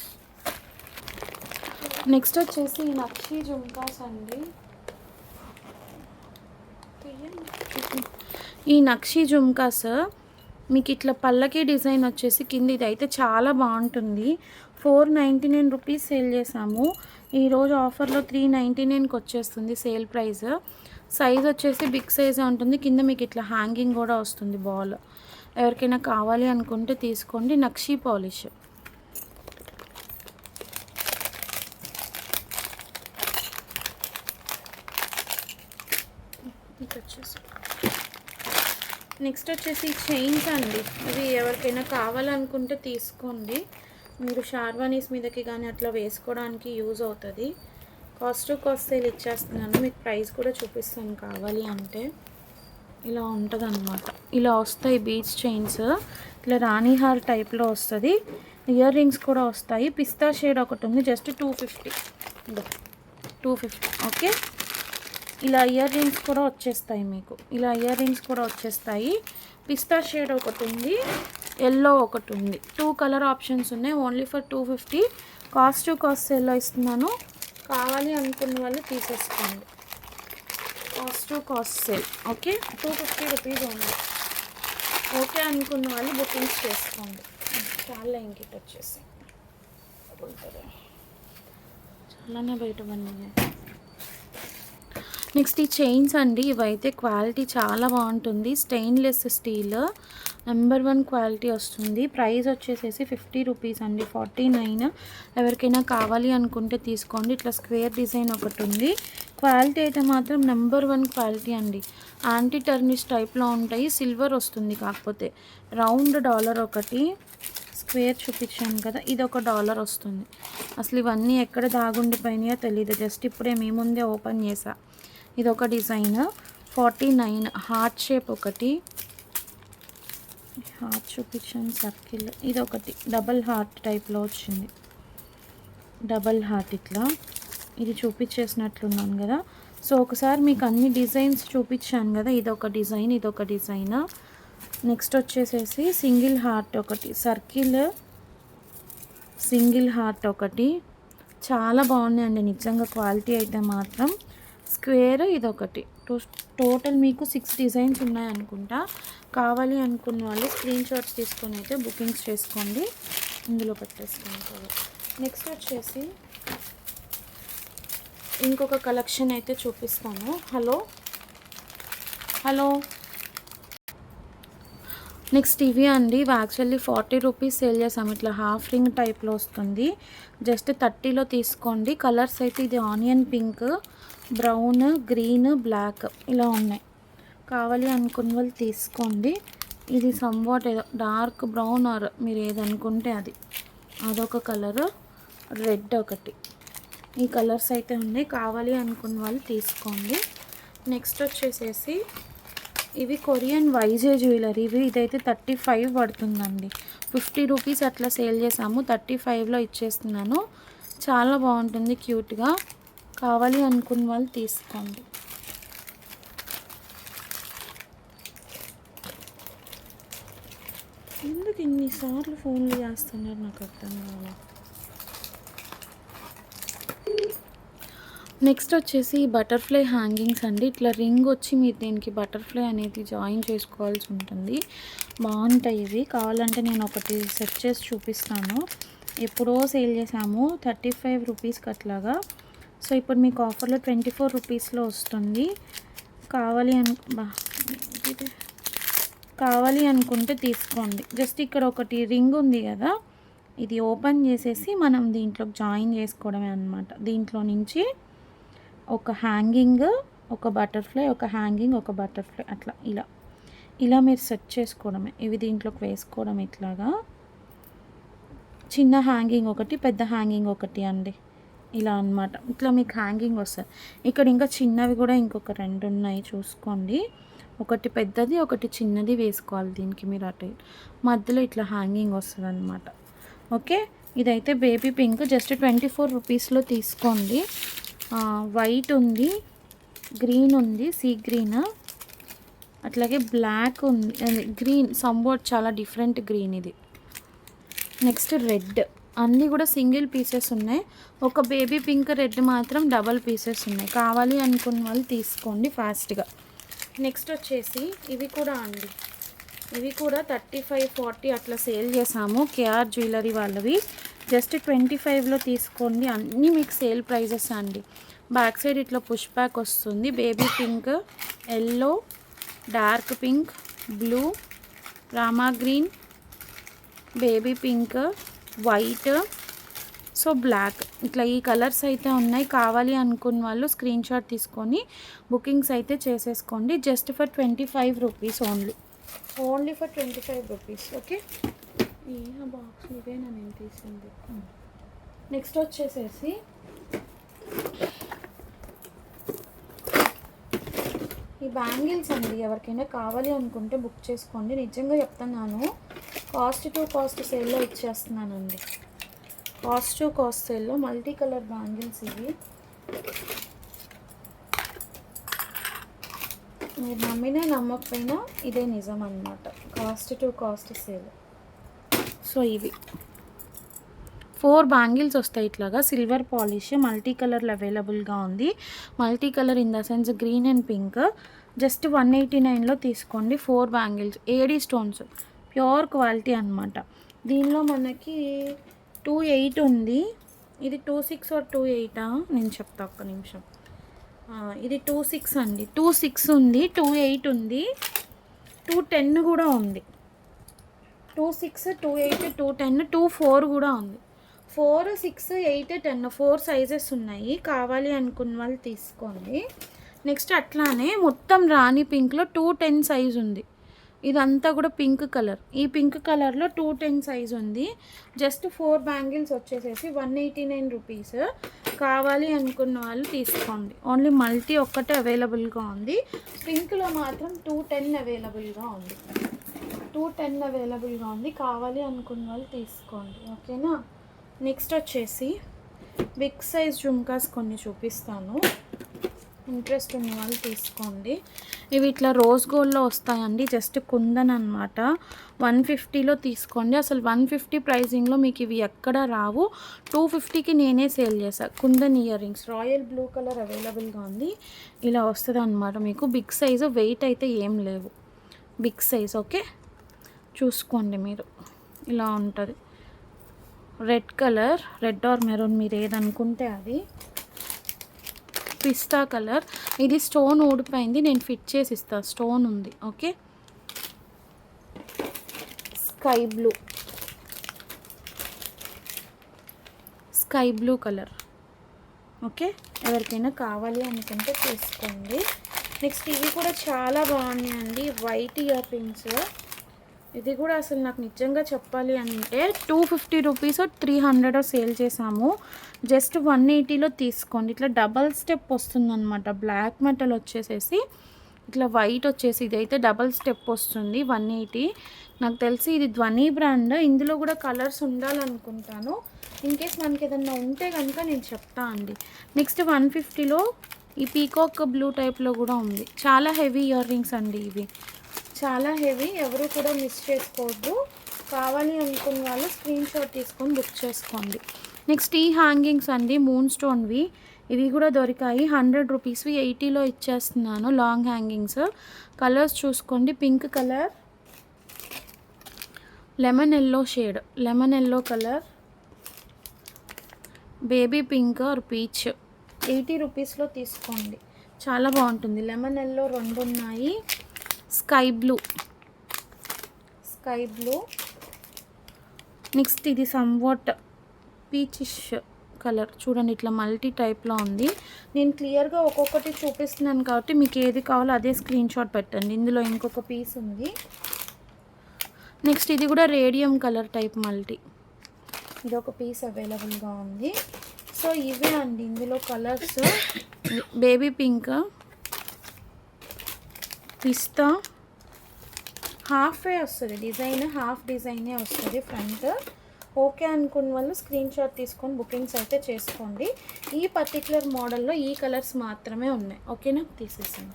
నెక్స్ట్ వచ్చేసి ఈ నక్షి జుమ్కాస్ అండి. ఈ నక్షి జుమ్కాస్ మీకు ఇట్లా పల్లకి డిజైన్ వచ్చేసి కింద, ఇది అయితే చాలా బాగుంటుంది. 499 రూపీస్ సేల్ చేసాము. ఈరోజు ఆఫర్లో 399కి వచ్చేస్తుంది సేల్ ప్రైస్. సైజ్ వచ్చేసి బిగ్ సైజే ఉంటుంది. కింద మీకు ఇట్లా హ్యాంగింగ్ కూడా వస్తుంది బాల్. ఎవరికైనా కావాలి అనుకుంటే తీసుకోండి. నక్షి పాలిష్. నెక్స్ట్ వచ్చేసి చైన్స్ అండి. ఇవి ఎవరికైనా కావాలనుకుంటే తీసుకోండి. మీరు షార్వానీస్ మీదకి కానీ అట్లా వేసుకోవడానికి యూజ్ అవుతుంది. కాస్ట్ టు కాస్ట్ సేల్ ఇచ్చేస్తున్నాను. మీకు ప్రైస్ కూడా చూపిస్తాను కావాలి అంటే. ఇలా ఉంటుంది అన్నమాట. ఇలా వస్తాయి బీడ్స్ చైన్స్. ఇట్లా రాణిహార్ టైప్లో వస్తుంది. ఇయర్ రింగ్స్ కూడా వస్తాయి. పిస్తా షేడ్ ఒకటి ఉంది, జస్ట్ 250. 250. ఓకే. ఇలా ఇయర్ రింగ్స్ కూడా వచ్చేస్తాయి మీకు. ఇలా ఇయర్ రింగ్స్ కూడా వచ్చేస్తాయి. పిస్తా షేడ్ ఒకటి ఉంది, ఎల్లో ఒకటి ఉంది. 2 కలర్ ఆప్షన్స్ ఉన్నాయి. Only for 250. Cost to cost సేల్లో ఇస్తున్నాను. కావాలి అనుకున్న వాళ్ళు తీసేసుకోండి. Cost to cost sale. Okay. 250 rupees ఉంది. ఓకే అనుకున్న వాళ్ళు బుకింగ్స్ చేసుకోండి. చాలా ఇంకిట్ వచ్చేసి చాలానే బయట పడినాయి. నెక్స్ట్ ఈ చైన్స్ అండి. ఇవైతే క్వాలిటీ చాలా బాగుంటుంది. స్టెయిన్లెస్ స్టీల్, నెంబర్ 1 క్వాలిటీ వస్తుంది. ప్రైస్ వచ్చేసేసి 50 రూపీస్ అండి, 49. ఎవరికైనా కావాలి అనుకుంటే తీసుకోండి. ఇట్లా స్క్వేర్ డిజైన్ ఒకటి ఉంది. క్వాలిటీ అయితే మాత్రం నెంబర్ 1 క్వాలిటీ అండి. యాంటీ టర్నిష్ టైప్లో ఉంటాయి. సిల్వర్ వస్తుంది, కాకపోతే రౌండ్ డాలర్ ఒకటి, స్క్వేర్ చూపించాను కదా, ఇది ఒక డాలర్ వస్తుంది. అసలు ఇవన్నీ ఎక్కడ దాగుండిపోయినాయో తెలీదు. జస్ట్ ఇప్పుడే మీ ముందే ఓపెన్ చేసా. ఇది ఒక డిజైన్ 49. హార్ట్ షేప్ ఒకటి, హార్ట్ చూపించాను, సర్కిల్. ఇది ఒకటి డబల్ హార్ట్ టైప్లో వచ్చింది. డబల్ హార్ట్ ఇట్లా ఇది చూపించేసినట్లున్నాను కదా. సో ఒకసారి మీకు అన్ని డిజైన్స్ చూపించాను కదా. ఇదొక డిజైన్, ఇదొక డిజైన్. నెక్స్ట్ వచ్చేసేసి సింగిల్ హార్ట్ ఒకటి, సర్కిల్ సింగిల్ హార్ట్ ఒకటి. చాలా బాగున్నాయండి నిజంగా. క్వాలిటీ అయితే మాత్రం స్క్వేర్ ఇదొకటి. టోటల్ మీకు 6 డిజైన్స్ ఉన్నాయనుకుంటా. కావాలి అనుకున్న వాళ్ళు స్క్రీన్ షాట్స్ తీసుకొని అయితే బుకింగ్స్ చేసుకోండి. ఇందులో పెట్టేసుకోండి. నెక్స్ట్ వచ్చేసి ఇంకొక కలెక్షన్ అయితే చూపిస్తాను. హలో నెక్స్ట్ ఇవి అండి. ఇవి యాక్చువల్లీ 40 రూపీస్ సేల్ చేసాము. ఇట్లా హాఫ్ రింగ్ టైప్లో వస్తుంది. జస్ట్ 30లో తీసుకోండి. కలర్స్ అయితే ఇది onion pink, brown, green, black ఇలా ఉన్నాయి. కావాలి అనుకున్న వాళ్ళు తీసుకోండి. ఇది సమ్వాట్ ఏదో డార్క్ బ్రౌన్ ఆర్ మీరు ఏదనుకుంటే అది, అదొక కలర్, రెడ్ ఒకటి. ఈ కలర్స్ అయితే ఉన్నాయి. కావాలి అనుకున్న వాళ్ళు తీసుకోండి. నెక్స్ట్ వచ్చేసేసి ఇవి కొరియన్ వైజే జ్యువెలరీ. ఇదైతే 35 పడుతుందండి. 50 రూపీస్ అట్లా సేల్ చేసాము. 35లో ఇచ్చేస్తున్నాను. చాలా బాగుంటుంది, క్యూట్గా. కావాలి అనుకున్న వాళ్ళు తీసుకోండి. ఎందుకు ఇన్నిసార్లు ఫోన్లు చేస్తున్నారు నాకు అర్థం కావాలి. నెక్స్ట్ వచ్చేసి బటర్ఫ్లై హ్యాంగింగ్స్ అండి. ఇట్లా రింగ్ వచ్చి మీరు దీనికి బటర్ఫ్లై అనేది జాయిన్ చేసుకోవాల్సి ఉంటుంది. బాగుంటాయి ఇవి. కావాలంటే నేను ఒకటి సెట్ చేసి చూపిస్తాను. ఎప్పుడో సేల్ చేసాము 35 రూపీస్కి అట్లాగా. సో ఇప్పుడు మీకు ఆఫర్లో 24 రూపీస్లో వస్తుంది. కావాలి అనుకుంటే తీసుకోండి. జస్ట్ ఇక్కడ ఒకటి రింగ్ ఉంది కదా, ఇది ఓపెన్ చేసేసి మనం దీంట్లో జాయిన్ చేసుకోవడమే అనమాట. దీంట్లో నుంచి ఒక హ్యాంగింగ్, ఒక బటర్ఫ్లై, ఒక హ్యాంగింగ్, ఒక బటర్ఫ్లై, అట్లా ఇలా మీరు సెట్ చేసుకోవడమే. ఇవి దీంట్లోకి వేసుకోవడం ఇట్లాగా. చిన్న హ్యాంగింగ్ ఒకటి, పెద్ద హ్యాంగింగ్ ఒకటి అండి, ఇలా అనమాట. ఇట్లా మీకు హ్యాంగింగ్ వస్తుంది. ఇక్కడ ఇంకా చిన్నవి కూడా ఇంకొక 2 ఉన్నాయి, చూసుకోండి. ఒకటి పెద్దది, ఒకటి చిన్నది వేసుకోవాలి దీనికి మీరు. అటు మధ్యలో ఇట్లా హ్యాంగింగ్ వస్తుంది అనమాట. ఓకే, ఇదైతే బేబీ పింక్. జస్ట్ 24 రూపీస్లో తీసుకోండి. వైట్ ఉంది, గ్రీన్ ఉంది, సీ గ్రీన్, అట్లాగే బ్లాక్ ఉంది, గ్రీన్ సంబోట్ చాలా డిఫరెంట్ గ్రీన్ ఇది. నెక్స్ట్ రెడ్, అన్నీ కూడా సింగిల్ పీసెస్ ఉన్నాయి. ఒక బేబీ పింక్ రెడ్ మాత్రం డబల్ పీసెస్ ఉన్నాయి. కావాలి అనుకున్న వాళ్ళు తీసుకోండి ఫాస్ట్గా. నెక్స్ట్ వచ్చేసి ఇవి కూడా అండి, ఇవి కూడా 35-40 అట్లా సేల్ చేసాము కేఆర్ జ్యువెలరీ వాళ్ళవి. జస్ట్ 25లో తీసుకోండి. అన్నీ మీకు సేల్ ప్రైజెస్ అండి. బ్యాక్ సైడ్ ఇట్లా పుష్ బ్యాక్ వస్తుంది. Baby pink, yellow, dark pink, blue, రామా green, baby pink, white, so black, ఇట్లా ఈ కలర్స్ అయితే ఉన్నాయి. కావాలి అనుకున్న వాళ్ళు స్క్రీన్ షాట్ తీసుకొని బుకింగ్స్ అయితే చేసేసుకోండి. Just for 25 rupees only for 25 rupees. Okay, ఈ బాక్స్ ఇవేనా నేను తీసింది. నెక్స్ట్ వచ్చేసేసి ఈ బ్యాంగిల్స్ అండి. ఎవరికైనా కావాలి అనుకుంటే బుక్ చేసుకోండి. నిజంగా చెప్తున్నాను, కాస్ట్ టు కాస్ట్ సేల్లో ఇచ్చేస్తున్నానండి. కాస్ట్ టు కాస్ట్ సేల్లో మల్టీ కలర్ బ్యాంగిల్స్ ఇవి. మీరు నమ్మినా నమ్మకపోయినా ఇదే నిజం అన్నమాట. Cost to cost sale. So ఇవి 4 బ్యాంగిల్స్ వస్తాయి ఇట్లాగా. సిల్వర్ పాలిష్, మల్టీ కలర్లో అవైలబుల్గా ఉంది. Multi colour in the sense green and pink. Just 189లో తీసుకోండి. 4 bangles, AD stones, pure quality అనమాట. దీనిలో మనకి 28 ఉంది. ఇది 26 or 28 నేను చెప్తా, ఒక్క నిమిషం. ఇది 26 అండి. 26 ఉంది, 28 ఉంది, 210 కూడా ఉంది. 26, 28, 210, 24 కూడా ఉంది. 4, 6, 8, 10 4 సైజెస్ ఉన్నాయి. కావాలి అనుకున్న వాళ్ళు తీసుకోండి. నెక్స్ట్ అట్లానే మొత్తం రాణి పింక్లో 210 సైజ్ ఉంది. ఇదంతా కూడా పింక్ కలర్. ఈ పింక్ కలర్లో 210 సైజ్ ఉంది. జస్ట్ 4 బ్యాంగిల్స్ వచ్చేసేసి 189 రూపీస్. కావాలి అనుకున్న వాళ్ళు తీసుకోండి. ఓన్లీ మల్టీ ఒక్కటే అవైలబుల్గా ఉంది. పింక్లో మాత్రం 210 అవైలబుల్గా ఉంది. 210 అవైలబుల్గా ఉంది. కావాలి అనుకున్న వాళ్ళు తీసుకోండి. ఓకేనా. నెక్స్ట్ వచ్చేసి బిగ్ సైజ్ జుమ్కాస్ కొన్ని చూపిస్తాను. ఇంట్రెస్ట్ ఉన్న వాళ్ళు తీసుకోండి. ఇవి ఇట్లా రోజ్ గోల్డ్లో వస్తాయండి. జస్ట్ కుందన్ అనమాట. 150లో తీసుకోండి. అసలు 150 ప్రైజింగ్లో మీకు ఇవి ఎక్కడ రావు. 250కి నేనే సేల్ చేశాను. Kundan ear rings royal blue colour అవైలబుల్గా ఉంది. ఇలా వస్తుంది అనమాట మీకు. బిగ్ సైజు, వెయిట్ అయితే ఏం లేవు. Big size. ఓకే, చూసుకోండి మీరు. ఇలా ఉంటుంది. Red colour, red or maroon, మీరు ఏదనుకుంటే అది. పిస్తా కలర్. ఇది స్టోన్ ఊడిపోయింది, నేను ఫిట్ చేసి ఇస్తాను. స్టోన్ ఉంది. Okay. Sky blue colour. Okay, ఎవరికైనా కావాలి అనుకుంటే తీసుకోండి. నెక్స్ట్ ఇవి కూడా చాలా బాగున్నాయండి. White ear rings. ఇది కూడా అసలు నాకు నిజంగా చెప్పాలి అంటే 250 రూపీస్ 300 సేల్ చేసాము. జస్ట్ 180లో తీసుకోండి. ఇట్లా డబల్ స్టెప్ వస్తుందన్నమాట. బ్లాక్ మెటల్ వచ్చేసేసి ఇట్లా వైట్ వచ్చేసి ఇదైతే డబల్ స్టెప్ వస్తుంది. 180. నాకు తెలిసి ఇది ధ్వని బ్రాండ్. ఇందులో కూడా కలర్స్ ఉండాలనుకుంటాను. ఇన్కేస్ మనకి ఏదన్నా ఉంటే కనుక నేను చెప్తా అండి. నెక్స్ట్ 150లో ఈ పీకాక్ బ్లూ టైప్లో కూడా ఉంది. చాలా హెవీ ఇయర్ రింగ్స్ అండి ఇవి. చాలా హెవీ. ఎవరు కూడా మిస్ చేసుకోవద్దు. కావాలి అనుకున్న వాళ్ళు స్క్రీన్ షాట్ తీసుకొని బుక్ చేసుకోండి. నెక్స్ట్ ఈ హ్యాంగింగ్స్ అండి, మూన్ స్టోన్వి. ఇవి కూడా దొరికాయి 100 రూపీస్వి 80లో ఇచ్చేస్తున్నాను. Long hangings. కలర్స్ చూసుకోండి. Pink colour, lemon yellow shade, lemon yellow colour, baby pink are peach. 80 రూపీస్లో తీసుకోండి, చాలా బాగుంటుంది. లెమన్ ఎల్లో 2 ఉన్నాయి. Sky blue, sky blue. Next ఇది సమ్వాట్ పీచిష్ కలర్. చూడండి ఇట్లా మల్టీ టైప్లో ఉంది. నేను క్లియర్గా ఒక్కొక్కటి చూపిస్తున్నాను కాబట్టి మీకు ఏది కావాలో అదే స్క్రీన్ షాట్ పెట్టండి. ఇందులో ఇంకొక పీస్ ఉంది. నెక్స్ట్ ఇది కూడా రేడియం కలర్ టైప్ మల్టీ. ఇది ఒక పీస్ అవైలబుల్గా ఉంది. సో ఇవే అండి ఇందులో కలర్స్. బేబీ పింక్, పిస్తా, హాఫే వస్తుంది డిజైన్, హాఫ్ డిజైనే వస్తుంది ఫ్రంట్. ఓకే అనుకున్న వాళ్ళు స్క్రీన్ షాట్ తీసుకొని బుకింగ్స్ అయితే చేసుకోండి. ఈ పర్టికులర్ మోడల్లో ఈ కలర్స్ మాత్రమే ఉన్నాయి. ఓకేనా, తీసేసాను.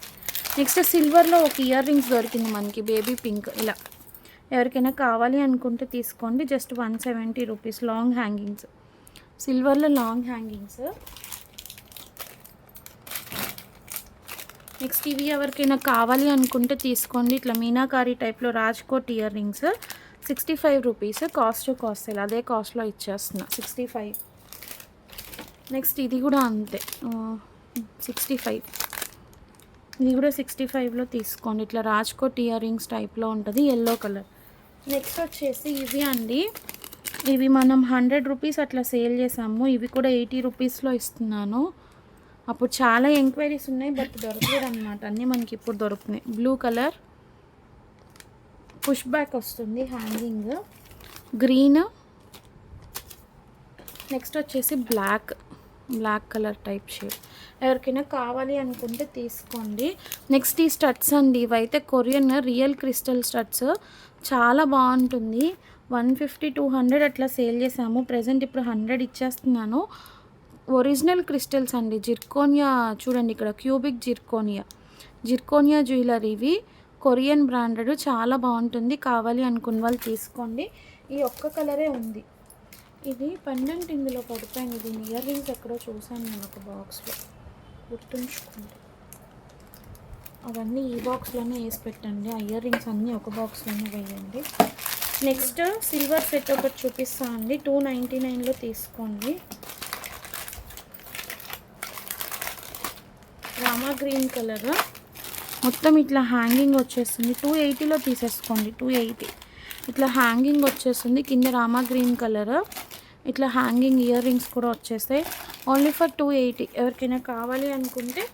నెక్స్ట్ సిల్వర్లో ఒక ఇయర్ రింగ్స్ దొరికింది మనకి, బేబీ పింక్. ఇలా ఎవరికైనా కావాలి అనుకుంటే తీసుకోండి. Just 170 rupees. లాంగ్ హ్యాంగింగ్స్, సిల్వర్లో లాంగ్ హ్యాంగింగ్స్. నెక్స్ట్ ఇవి ఎవరికైనా కావాలి అనుకుంటే తీసుకోండి. ఇట్లా మీనాకారి టైప్లో Rajkot earrings 65 rupees. Cost అదే కాస్ట్లో ఇచ్చేస్తున్నా, 65. నెక్స్ట్ ఇది కూడా అంతే, 65. ఇది కూడా 65లో తీసుకోండి. ఇట్లా రాజ్కోట్ ఇయర్ రింగ్స్ టైప్లో ఉంటుంది, ఎల్లో కలర్. నెక్స్ట్ వచ్చేసి ఇవి అండి. ఇవి మనం 100 రూపీస్ అట్లా సేల్ చేసాము. ఇవి కూడా 80 రూపీస్లో ఇస్తున్నాను. అప్పుడు చాలా ఎంక్వైరీస్ ఉన్నాయి, బట్ దొరకలేదు అనమాట. అన్నీ మనకి ఇప్పుడు దొరుకుతున్నాయి. బ్లూ కలర్, పుష్ బ్యాక్ వస్తుంది హ్యాంగింగ్, గ్రీన్. నెక్స్ట్ వచ్చేసి బ్లాక్ కలర్ టైప్ షేడ్. ఎవరికైనా కావాలి అనుకుంటే తీసుకోండి. నెక్స్ట్ ఈ స్టడ్స్ అండి. ఇవైతే కొరియన్ రియల్ క్రిస్టల్ స్టడ్స్, చాలా బాగుంటుంది. 150-200 అట్లా సేల్ చేసాము. ప్రజెంట్ ఇప్పుడు 100 ఇచ్చేస్తున్నాను. ఒరిజినల్ క్రిస్టల్స్ అండి. జిర్కోనియా చూడండి ఇక్కడ, క్యూబిక్ జిర్కోనియా జ్యువెలరీ. ఇవి కొరియన్ బ్రాండెడ్, చాలా బాగుంటుంది. కావాలి అనుకున్న వాళ్ళు తీసుకోండి. ఈ ఒక్క కలరే ఉంది. ఇది పెండెంట్ ఇందులో పడిపోయింది. దీని ఇయర్ రింగ్స్ ఎక్కడో చూసాను నేను ఒక బాక్స్లో, గుర్తుంచుకోండి. అవన్నీ ఈ బాక్స్లోనే వేసి పెట్టండి. ఆ ఇయర్ రింగ్స్ అన్నీ ఒక బాక్స్లోనే వేయండి. నెక్స్ట్ సిల్వర్ సెట్ ఒకటి చూపిస్తాను అండి. 299లో తీసుకోండి. రామా గ్రీన్ కలర్, మొత్తం ఇట్లా హ్యాంగింగ్ వచ్చేస్తుంది. 280లో తీసేసుకోండి. 280 ఇట్లా హ్యాంగింగ్ వచ్చేస్తుంది. కింద రామా గ్రీన్ కలర్, ఇట్లా హ్యాంగింగ్ ఇయర్ రింగ్స్ కూడా వచ్చేస్తాయి. Only for 280. ఎవరికైనా కావాలి అనుకుంటే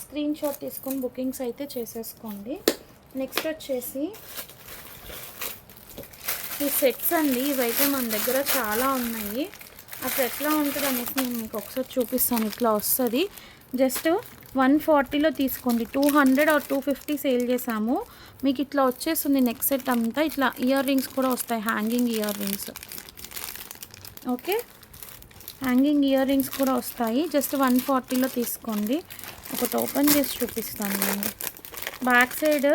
స్క్రీన్ షాట్ తీసుకొని బుకింగ్స్ అయితే చేసేసుకోండి. నెక్స్ట్ వచ్చేసి ఈ సెట్స్ అండి. ఇవైతే మన దగ్గర చాలా ఉన్నాయి. అసలు ఎట్లా ఉంటుంది అనేసి నేను మీకు ఒకసారి చూపిస్తాను. ఇట్లా వస్తుంది. జస్ట్ 140లో తీసుకోండి. 200 or 250 సేల్ చేసాము. మీకు ఇట్లా వచ్చేస్తుంది నెక్ సెట్ అంతా. ఇట్లా ఇయర్ రింగ్స్ కూడా వస్తాయి, hanging earrings. Okay, hanging ear rings కూడా వస్తాయి. జస్ట్ 140లో తీసుకోండి. ఒకటి ఓపెన్ చేసి చూపిస్తాను నేను. బ్యాక్ సైడ్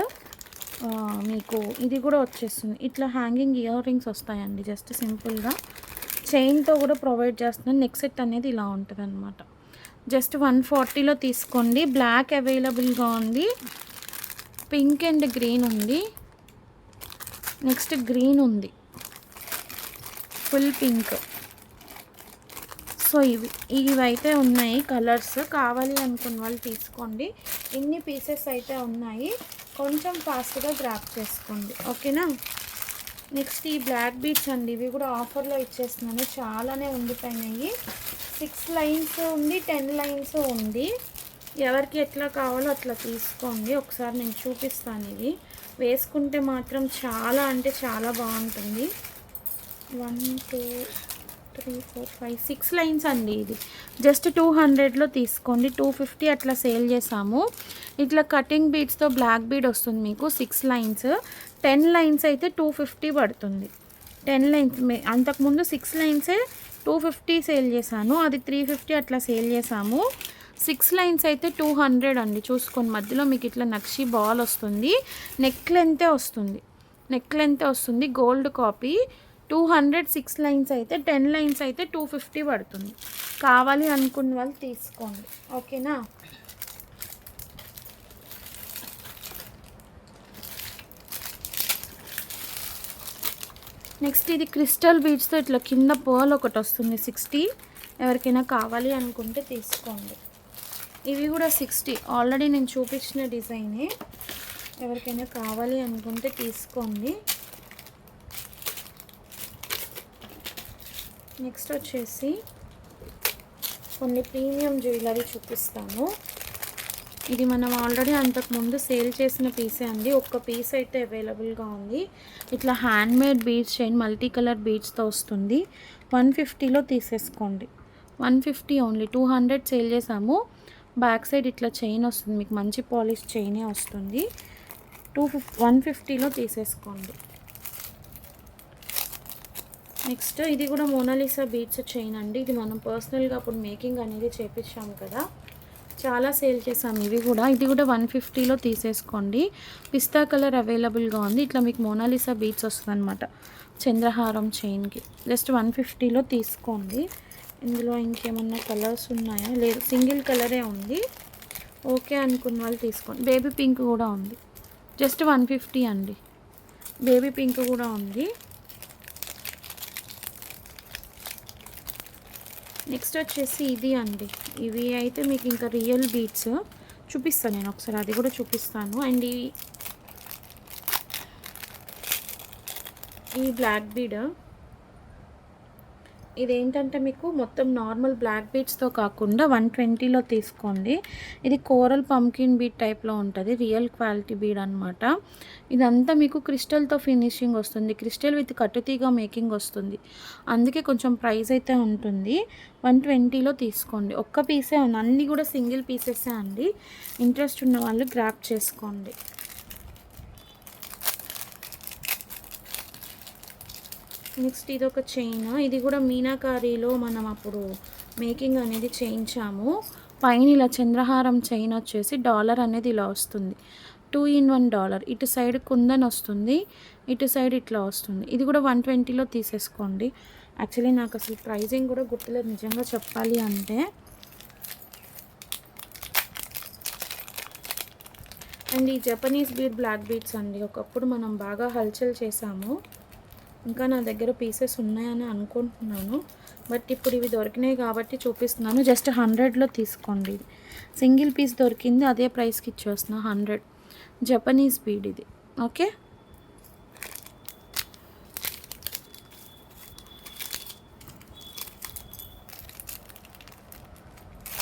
మీకు ఇది కూడా వచ్చేస్తుంది. ఇట్లా హ్యాంగింగ్ ఇయర్ రింగ్స్ వస్తాయండి. జస్ట్ సింపుల్గా చైన్తో కూడా ప్రొవైడ్ చేస్తున్నాను. నెక్ సెట్ అనేది ఇలా ఉంటుంది అనమాట. జస్ట్ 140లో తీసుకోండి. బ్లాక్ అవైలబుల్గా ఉంది, పింక్ అండ్ గ్రీన్ ఉంది. నెక్స్ట్ గ్రీన్ ఉంది, ఫుల్ పింక్. సో ఇవైతే ఉన్నాయి కలర్స్. కావాలి అనుకున్న వాళ్ళు తీసుకోండి. ఇన్ని పీసెస్ అయితే ఉన్నాయి, కొంచెం ఫాస్ట్గా గ్రాప్ చేసుకోండి. ఓకేనా. నెక్స్ట్ ఈ బ్లాక్ బీడ్స్ అండి. ఇవి కూడా ఆఫర్లో ఇచ్చేస్తున్నాను. చాలానే ఉండిపోయినాయి. 6 లైన్స్ ఉంది, 10 లైన్స్ ఉంది. ఎవరికి ఎట్లా కావాలో అట్లా తీసుకోండి. ఒకసారి నేను చూపిస్తాను. ఇవి వేసుకుంటే మాత్రం చాలా అంటే చాలా బాగుంటుంది. 1 2 3 4 5 6 లైన్స్ అండి. ఇది జస్ట్ 200లో తీసుకోండి. 250 అట్లా సేల్ చేసాము. ఇట్లా కటింగ్ బీడ్స్తో బ్లాక్ బీడ్ వస్తుంది మీకు. 6 లైన్స్. 10 లైన్స్ అయితే 250 పడుతుంది. 10 లైన్స్ అంతకుముందు 6 లైన్సే 250 సేల్ చేశాను. అది 350 అట్లా సేల్ చేసాము. 6 లైన్స్ అయితే 200 అండి. చూసుకొని మధ్యలో మీకు ఇట్లా నక్షి బాల్ వస్తుంది. నెక్ లెంతే వస్తుంది. Gold copy. 6 లైన్స్ అయితే 10 లైన్స్ అయితే 250 పడుతుంది. కావాలి అనుకున్న వాళ్ళు తీసుకోండి, ఓకేనా. నెక్స్ట్ ఇది క్రిస్టల్ బీడ్స్తో ఇట్లా కింద పర్ల్ ఒకటి వస్తుంది 60. ఎవరికైనా కావాలి అనుకుంటే తీసుకోండి. ఇవి కూడా 60, ఆల్రెడీ నేను చూపించిన డిజైనే. ఎవరికైనా కావాలి అనుకుంటే తీసుకోండి. నెక్స్ట్ వచ్చేసి కొన్ని ప్రీమియం జ్యువెలరీ చూపిస్తాను. ఇది మనం ఆల్రెడీ అంతకుముందు సేల్ చేసిన పీసే అండి. ఒక్క పీస్ అయితే అవైలబుల్గా ఉంది. ఇట్లా handmade beads chain multi colour బీడ్స్తో వస్తుంది. 150లో తీసేసుకోండి. 150 ఓన్లీ. 200 సేల్ చేసాము. బ్యాక్ సైడ్ ఇట్లా చైన్ వస్తుంది, మీకు మంచి పాలిష్ చైనే వస్తుంది. 150లో తీసేసుకోండి. నెక్స్ట్ ఇది కూడా మోనాలిసా బీడ్స్ చైన్ అండి. ఇది మనం పర్సనల్గా అప్పుడు మేకింగ్ అనేది చేపించాము కదా, చాలా సేల్ చేసాము ఇవి కూడా. ఇది కూడా 150లో తీసేసుకోండి. పిస్తా కలర్ అవైలబుల్గా ఉంది. ఇట్లా మీకు మోనాలిసా బీడ్స్ వస్తుంది అనమాట చంద్రహారం చైన్కి. జస్ట్ 150లో తీసుకోండి. ఇందులో ఇంకేమన్నా కలర్స్ ఉన్నాయా? లేదు, సింగిల్ కలరే ఉంది. ఓకే అనుకున్న వాళ్ళు తీసుకోండి. బేబీ పింక్ కూడా ఉంది. జస్ట్ 150 అండి. బేబీ పింక్ కూడా ఉంది. నెక్స్ట్ వచ్చేసి ఇది అండి. ఇవి అయితే మీకు ఇంకా రియల్ బీడ్స్ చూపిస్తాను నేను ఒకసారి, అది కూడా చూపిస్తాను. అండ్ ఈ బ్లాక్ బీడ్ ఇదేంటంటే మీకు మొత్తం నార్మల్ బ్లాక్ బీడ్స్తో కాకుండా 120లో తీసుకోండి. ఇది కోరల్ పంకిన్ బీడ్ టైప్లో ఉంటుంది, రియల్ క్వాలిటీ బీడ్ అనమాట. ఇదంతా మీకు క్రిస్టల్తో ఫినిషింగ్ వస్తుంది, క్రిస్టల్ విత్ కట్టుతీగా మేకింగ్ వస్తుంది. అందుకే కొంచెం ప్రైస్ అయితే ఉంటుంది. 120లో తీసుకోండి. ఒక్క పీసే ఉంది, అన్నీ కూడా సింగిల్ పీసెసే అండి. ఇంట్రెస్ట్ ఉన్న వాళ్ళు గ్రాప్ చేసుకోండి. నెక్స్ట్ ఇది ఒక చైన్. ఇది కూడా మీనాకారీలో మనం అప్పుడు మేకింగ్ అనేది చేయించాము. పైన ఇలా చంద్రహారం చైన్ వచ్చేసి డాలర్ అనేది ఇలా వస్తుంది, 2 in 1 డాలర్. ఇటు సైడ్ కుందన్ వస్తుంది, ఇటు సైడ్ ఇట్లా వస్తుంది. ఇది కూడా 120లో తీసేసుకోండి. యాక్చువల్లీ నాకు అసలు ప్రైజింగ్ కూడా గుర్తులేదు నిజంగా చెప్పాలి అంటే. అండ్ ఈ జపనీస్ బీడ్ బ్లాక్ బీడ్స్ అండి, ఒకప్పుడు మనం బాగా హల్చల్ చేసాము. ఇంకా నా దగ్గర పీసెస్ ఉన్నాయని అనుకుంటున్నాను, బట్ ఇప్పుడు ఇవి దొరికినాయి కాబట్టి చూపిస్తున్నాను. జస్ట్ 100లో తీసుకోండి. ఇది సింగిల్ పీస్ దొరికింది, అదే ప్రైస్కి ఇచ్చేస్తున్నా 100. జపనీస్ బీడ్ ఇది, ఓకే.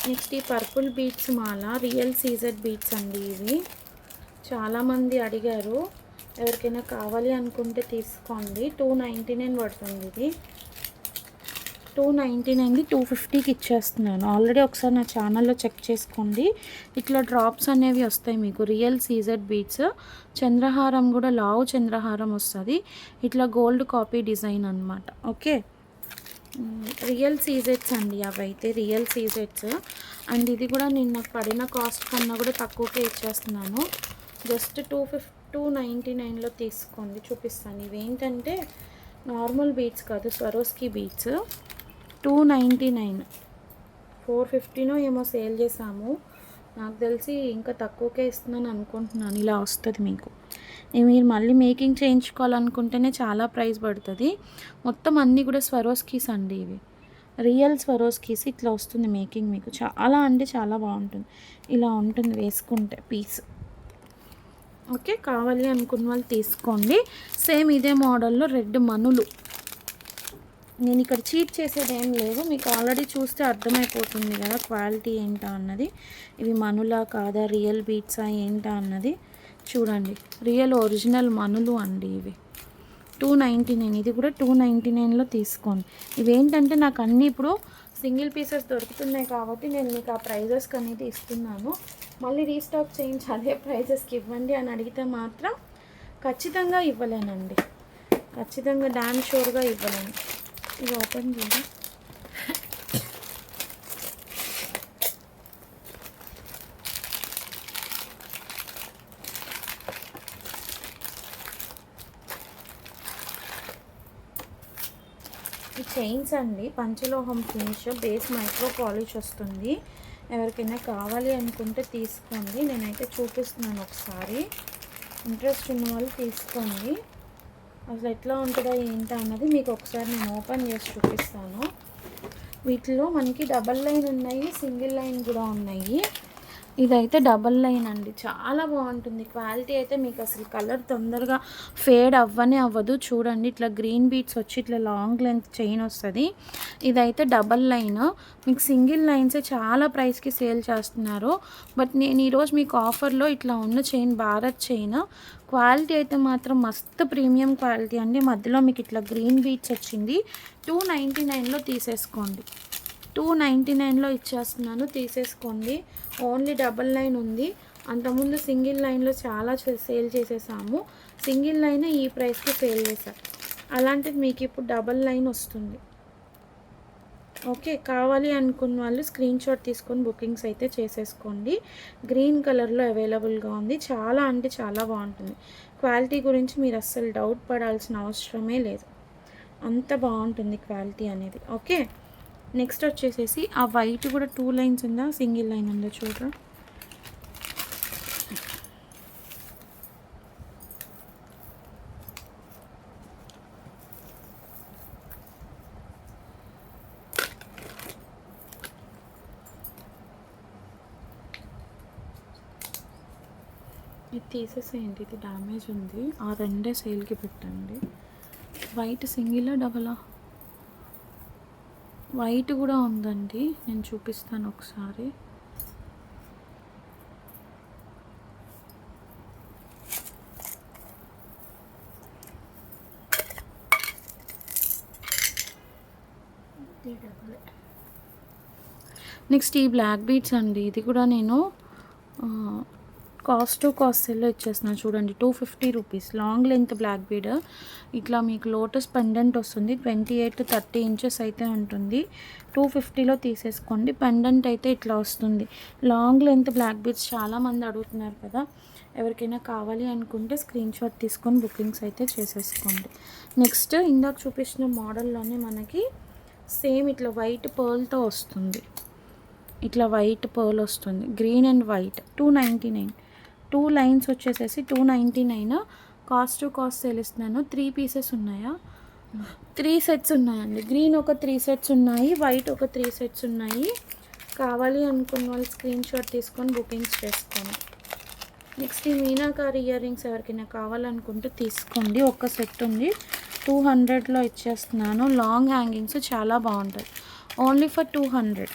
నెక్స్ట్ ఈ పర్పుల్ బీడ్స్ మాల రియల్ సీజెడ్ బీడ్స్ అండి. ఇవి చాలామంది అడిగారు, ఎవరికైనా కావాలి అనుకుంటే తీసుకోండి. 299 పడుతుంది. ఇది 299ది 250కి ఇచ్చేస్తున్నాను. ఆల్రెడీ ఒకసారి నా ఛానల్లో చెక్ చేసుకోండి. ఇట్లా డ్రాప్స్ అనేవి వస్తాయి మీకు, రియల్ సీజెడ్ బీడ్స్. చంద్రహారం కూడా లావు చంద్రహారం వస్తుంది, ఇట్లా గోల్డ్ కాపీ డిజైన్ అనమాట, ఓకే. రియల్ సీజెడ్స్ అండి అవైతే, రియల్ సీజెడ్స్. అండ్ ఇది కూడా నిన్న పడిన కాస్ట్ కన్నా కూడా తక్కువకే ఇచ్చేస్తున్నాను. జస్ట్ 299లో తీసుకోండి. చూపిస్తాను. ఇవేంటంటే నార్మల్ బీడ్స్ కాదు, స్వరోస్కి బీడ్స్. 299, 450నో ఏమో సేల్ చేసాము. నాకు తెలిసి ఇంకా తక్కువకే ఇస్తున్నాను అనుకుంటున్నాను. ఇలా వస్తుంది మీకు. మీరు మళ్ళీ మేకింగ్ చేయించుకోవాలనుకుంటేనే చాలా ప్రైస్ పడుతుంది. మొత్తం అన్నీ కూడా స్వరోస్కీస్ అండి. ఇవి రియల్ స్వరోస్కీస్. ఇట్లా వస్తుంది మేకింగ్ మీకు, చాలా అంటే చాలా బాగుంటుంది. ఇలా ఉంటుంది వేసుకుంటే పీస్, ఓకే. కావాలి అనుకున్న వాళ్ళు తీసుకోండి. సేమ్ ఇదే మోడల్లో రెడ్ మనులు. నేను ఇక్కడ చీట్ చేసేది ఏం లేదు, మీకు ఆల్రెడీ చూస్తే అర్థమైపోతుంది కదా క్వాలిటీ ఏంటా అన్నది. ఇవి మనులా కాదా, రియల్ బీట్సా ఏంటా అన్నది చూడండి. రియల్ ఒరిజినల్ మనులు అండి ఇవి. 299, ఇది కూడా 299లో తీసుకోండి. ఇవేంటంటే నాకు అన్నీ ఇప్పుడు సింగిల్ పీసెస్ దొరుకుతున్నాయి కాబట్టి నేను మీకు ఆ ప్రైజెస్కి అనేది ఇస్తున్నాను. మళ్ళీ రీస్టాక్ చేయించి అదే ప్రైజెస్కి ఇవ్వండి అని అడిగితే మాత్రం ఖచ్చితంగా ఇవ్వలేనండి, ఖచ్చితంగా డామ్ షూర్గా ఇవ్వలేను. ఇది ఓపెన్ చేయండి. ఈ చైన్స్ అండి పంచలోహం ఫినిష్, బేస్ మైక్రో పాలిష్ వస్తుంది. ఎవరికైనా కావాలి అనుకుంటే తీసుకోండి. నేనైతే చూపిస్తున్నాను ఒకసారి. ఇంట్రెస్ట్ ఉన్న వాళ్ళు తీసుకోండి. అసలు ఎట్లా ఉంటుందో ఏంటో అన్నది మీకు ఒకసారి నేను ఓపెన్ చేసి చూపిస్తాను. వీటిలో మనకి డబల్ లైన్ ఉన్నాయి, సింగిల్ లైన్ కూడా ఉన్నాయి. ఇదైతే డబల్ లైన్ అండి, చాలా బాగుంటుంది. క్వాలిటీ అయితే మీకు అసలు కలర్ తొందరగా ఫేడ్ అవ్వదు. చూడండి ఇట్లా గ్రీన్ బీట్స్ వచ్చి ఇట్లా లాంగ్ లెంత్ చైన్ వస్తుంది. ఇదైతే డబల్ లైన్. మీకు సింగిల్ లైన్సే చాలా ప్రైస్కి సేల్ చేస్తున్నారు. బట్ నేను ఈరోజు మీకు ఆఫర్లో ఇట్లా ఉన్న చైన్ భారత్ చైన్. క్వాలిటీ అయితే మాత్రం మస్తు ప్రీమియం క్వాలిటీ అండి. మధ్యలో మీకు ఇట్లా గ్రీన్ బీట్స్ వచ్చింది. 299లో తీసేసుకోండి. 299లో ఇచ్చేస్తున్నాను, తీసేసుకోండి. ఓన్లీ డబల్ లైన్ ఉంది. అంతకుముందు సింగిల్ లైన్లో చాలా సేల్ చేసేసాము. సింగిల్ లైన్ ఈ ప్రైస్కి సేల్ చేశారు. అలాంటిది మీకు ఇప్పుడు డబల్ లైన్ వస్తుంది. ఓకే, కావాలి అనుకున్న వాళ్ళు స్క్రీన్ షాట్ తీసుకొని బుకింగ్స్ అయితే చేసేసుకోండి. గ్రీన్ కలర్లో అవైలబుల్గా ఉంది. చాలా అంటే చాలా బాగుంటుంది. క్వాలిటీ గురించి మీరు అస్సలు డౌట్ పడాల్సిన అవసరమే లేదు. అంత బాగుంటుంది క్వాలిటీ అనేది. ఓకే, నెక్స్ట్ వచ్చేసేసి ఆ వైట్ కూడా 2 లైన్స్ ఉందా, సింగిల్ లైన్ ఉందా చూడరా. ఇది తీసేసేయండి, ఇది డ్యామేజ్ ఉంది. ఆ రెండే సేల్కి పెట్టండి. వైట్ సింగిలా డబలా? వైట్ కూడా ఉందండి, నేను చూపిస్తాను ఒకసారి. నెక్స్ట్ ఈ బ్లాక్ బీడ్స్ అండి. ఇది కూడా నేను కాస్ట్ సెల్లో ఇచ్చేస్తున్నాను. చూడండి 250 rupees. Long length black bead. ఇట్లా మీకు లోటస్ పెండెంట్ వస్తుంది. 28 to 30 ఇంచెస్ అయితే ఉంటుంది. 250లో తీసేసుకోండి. పెండెంట్ అయితే ఇట్లా వస్తుంది. లాంగ్ లెంత్ బ్లాక్ బీడ్స్ చాలామంది అడుగుతున్నారు కదా. ఎవరికైనా కావాలి అనుకుంటే స్క్రీన్ షాట్ తీసుకొని బుకింగ్స్ అయితే చేసేసుకోండి. నెక్స్ట్ ఇందాక చూపించిన మోడల్లోనే మనకి సేమ్ ఇట్లా వైట్ పర్ల్తో వస్తుంది. ఇట్లా వైట్ పర్ల్ వస్తుంది, గ్రీన్ అండ్ వైట్. 299. 2 లైన్స్ వచ్చేసేసి 299. కాస్ట్ సేల్ ఇస్తున్నాను. 3 పీసెస్ ఉన్నాయా? 3 సెట్స్ ఉన్నాయండి. గ్రీన్ ఒక 3 సెట్స్ ఉన్నాయి, వైట్ ఒక 3 సెట్స్ ఉన్నాయి. కావాలి అనుకున్న వాళ్ళు స్క్రీన్ షాట్ తీసుకొని బుకింగ్స్ చేసుకోండి. నెక్స్ట్ ఈ మీనాకారి ఇయర్ రింగ్స్ ఎవరికైనా కావాలనుకుంటే తీసుకోండి. ఒక సెట్ ఉంది, 200లో ఇచ్చేస్తున్నాను. లాంగ్ హ్యాంగింగ్స్ చాలా బాగుంటుంది. Only for 200.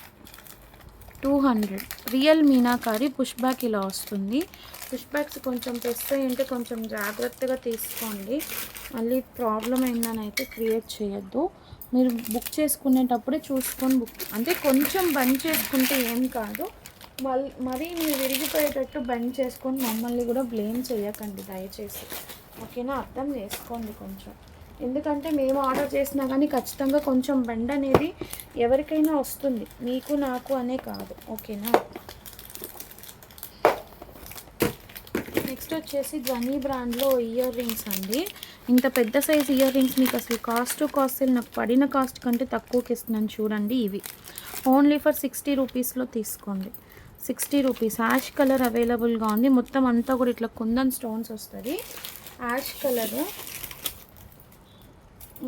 Real meenakari push back ఇలా వస్తుంది. పుష్ బ్యాక్స్ కొంచెం ప్రెస్ అయ్యి ఉంటే కొంచెం జాగ్రత్తగా తీసుకోండి. మళ్ళీ ప్రాబ్లం అయిందని అయితే క్రియేట్ చేయొద్దు. మీరు బుక్ చేసుకునేటప్పుడే చూసుకొని అంటే కొంచెం బంద్ చేసుకుంటే ఏం కాదు. మరీ మీరు విరిగిపోయేటట్టు బంద్ చేసుకొని మమ్మల్ని కూడా బ్లేమ్ చేయకండి దయచేసి. ఓకేనా, అర్థం చేసుకోండి కొంచెం. ఎందుకంటే మేము ఆర్డర్ చేసినా కానీ ఖచ్చితంగా కొంచెం బెండ్ అనేది ఎవరికైనా వస్తుంది, మీకు నాకు అనే కాదు. ఓకేనా. నెక్స్ట్ వచ్చేసి ధ్వని బ్రాండ్లో ఇయర్ రింగ్స్ అండి. ఇంత పెద్ద సైజ్ ఇయర్ రింగ్స్ మీకు అసలు కాస్ట్ నాకు పడిన కాస్ట్ కంటే తక్కువకి ఇస్తున్నాను. చూడండి, ఇవి ఓన్లీ ఫర్ 60 రూపీస్లో తీసుకోండి. 60 రూపీస్. యాష్ కలర్ అవైలబుల్గా ఉంది. మొత్తం అంతా కూడా ఇట్లా కుందన్ స్టోన్స్ వస్తుంది, యాష్ కలర్.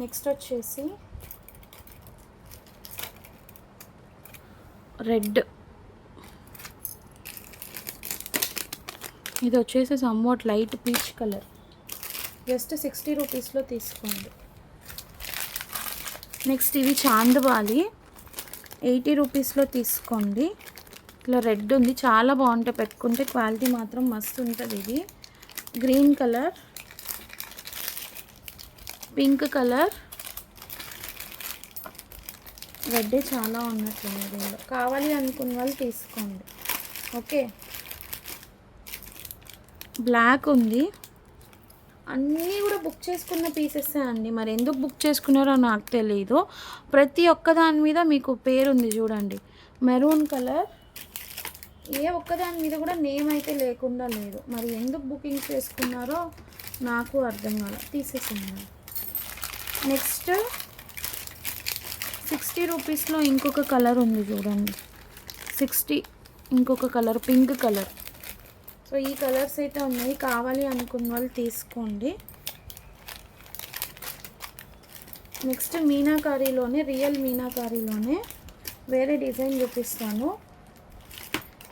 నెక్స్ట్ వచ్చేసి రెడ్. ఇది వచ్చేసి somewhat light peach colour. Just 60 రూపీస్లో తీసుకోండి. నెక్స్ట్ ఇవి చాందబాలి, 80 రూపీస్లో తీసుకోండి. ఇట్లా రెడ్ ఉంది, చాలా బాగుంటాయి పెట్టుకుంటే. క్వాలిటీ మాత్రం మస్తు ఉంటుంది. ఇది గ్రీన్ కలర్, పింక్ కలర్, రెడ్డే చాలా ఉన్నట్టుంది దీనిలో. కావాలి అనుకున్న వాళ్ళు తీసుకోండి. ఓకే, బ్లాక్ ఉంది. అన్నీ కూడా బుక్ చేసుకున్న పీసెస్సే అండి. మరి ఎందుకు బుక్ చేసుకున్నారో నాకు తెలియదు. ప్రతి ఒక్క దాని మీద మీకు పేరు ఉంది చూడండి. మెరూన్ కలర్, ఏ ఒక్కదాని మీద కూడా నేమ్ అయితే లేకుండా లేదు. మరి ఎందుకు బుకింగ్ చేసుకున్నారో నాకు అర్థం కాదు. తీసేసింది. నెక్స్ట్ 60 రూపీస్లో ఇంకొక కలర్ ఉంది చూడండి. 60 ఇంకొక కలర్, పింక్ కలర్. సో ఈ కలర్స్ అయితే ఉన్నాయి, కావాలి అనుకున్న వాళ్ళు తీసుకోండి. నెక్స్ట్ మీనాకారీలోనే, రియల్ మీనాకారీలోనే వేరే డిజైన్ చూపిస్తాను.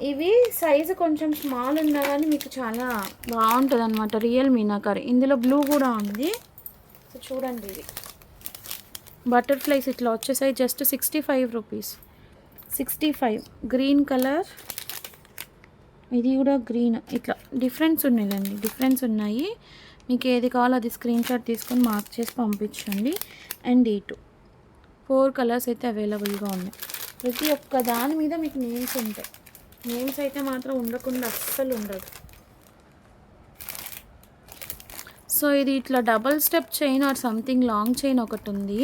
ఇవి సైజు కొంచెం స్మాల్ ఉన్నా కానీ మీకు చాలా బాగుంటుంది అనమాట. రియల్ మీనాకారీ. ఇందులో బ్లూ కూడా ఉంది. సో చూడండి, ఇది బటర్ఫ్లైస్ ఇట్లా వచ్చేసాయి. Just 65 rupees. 65. గ్రీన్ కలర్, ఇది కూడా గ్రీన్. ఇట్లా డిఫరెన్స్ ఉన్నాయండి, డిఫరెన్స్ ఉన్నాయి. మీకు ఏది కావాలో అది స్క్రీన్ షాట్ తీసుకొని మార్క్ చేసి పంపించండి. అండ్ ఈ 4 కలర్స్ అయితే అవైలబుల్గా ఉన్నాయి. ప్రతి ఒక్క దాని మీద మీకు నేమ్స్ ఉంటాయి. నేమ్స్ అయితే మాత్రం ఉండకుండా అస్సలు ఉండదు. సో ఇది ఇట్లా double step chain or something long chain ఒకటి ఉంది.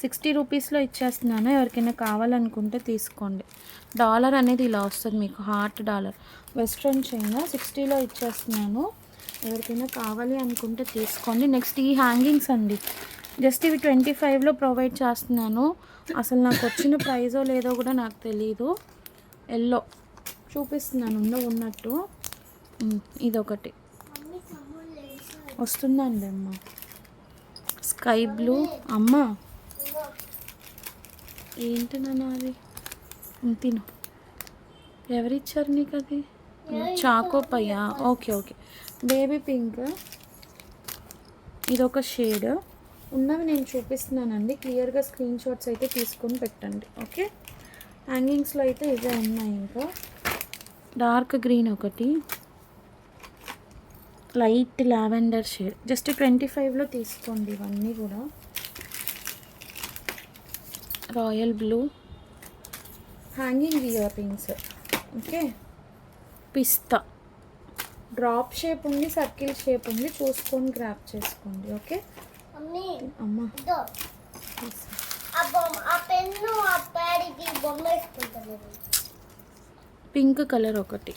60 రూపీస్లో ఇచ్చేస్తున్నాను. ఎవరికైనా కావాలనుకుంటే తీసుకోండి. డాలర్ అనేది ఇలా వస్తుంది మీకు, హార్ట్ డాలర్. వెస్ట్రన్ చైన్ 60లో ఇచ్చేస్తున్నాను. ఎవరికైనా కావాలి అనుకుంటే తీసుకోండి. నెక్స్ట్ ఈ హ్యాంగింగ్స్ అండి, జస్ట్ ఇవి 25లో ప్రొవైడ్ చేస్తున్నాను. అసలు నాకు వచ్చిన ప్రైజో లేదో కూడా నాకు తెలీదు. ఎల్లో చూపిస్తున్నాను ఉన్నట్టు. ఇదొకటి వస్తుందండి అమ్మ, స్కై బ్లూ. అమ్మ ఏంటి నాన్న అది? తిను. ఎవరిచ్చారు నీకు అది? చాకోపయ్యా? Okay okay. బేబీ పింక్, ఇదొక షేడ్. ఉన్నవి నేను చూపిస్తున్నానండి, క్లియర్గా స్క్రీన్ షాట్స్ అయితే తీసుకొని పెట్టండి. ఓకే. హ్యాంగింగ్స్లో అయితే ఇవే ఉన్నాయి. ఇంకా డార్క్ గ్రీన్ ఒకటి, లైట్ లావెండర్ షేడ్. జస్ట్ 25లో తీసుకోండి ఇవన్నీ కూడా. Royal blue hanging earrings. Okay. పిస్తా డ్రాప్ షేప్ ఉంది, సర్కిల్ షేప్ ఉంది, చూసుకొని గ్రాప్ చేసుకోండి. ఓకే అమ్మా. పింక్ కలర్ ఒకటి.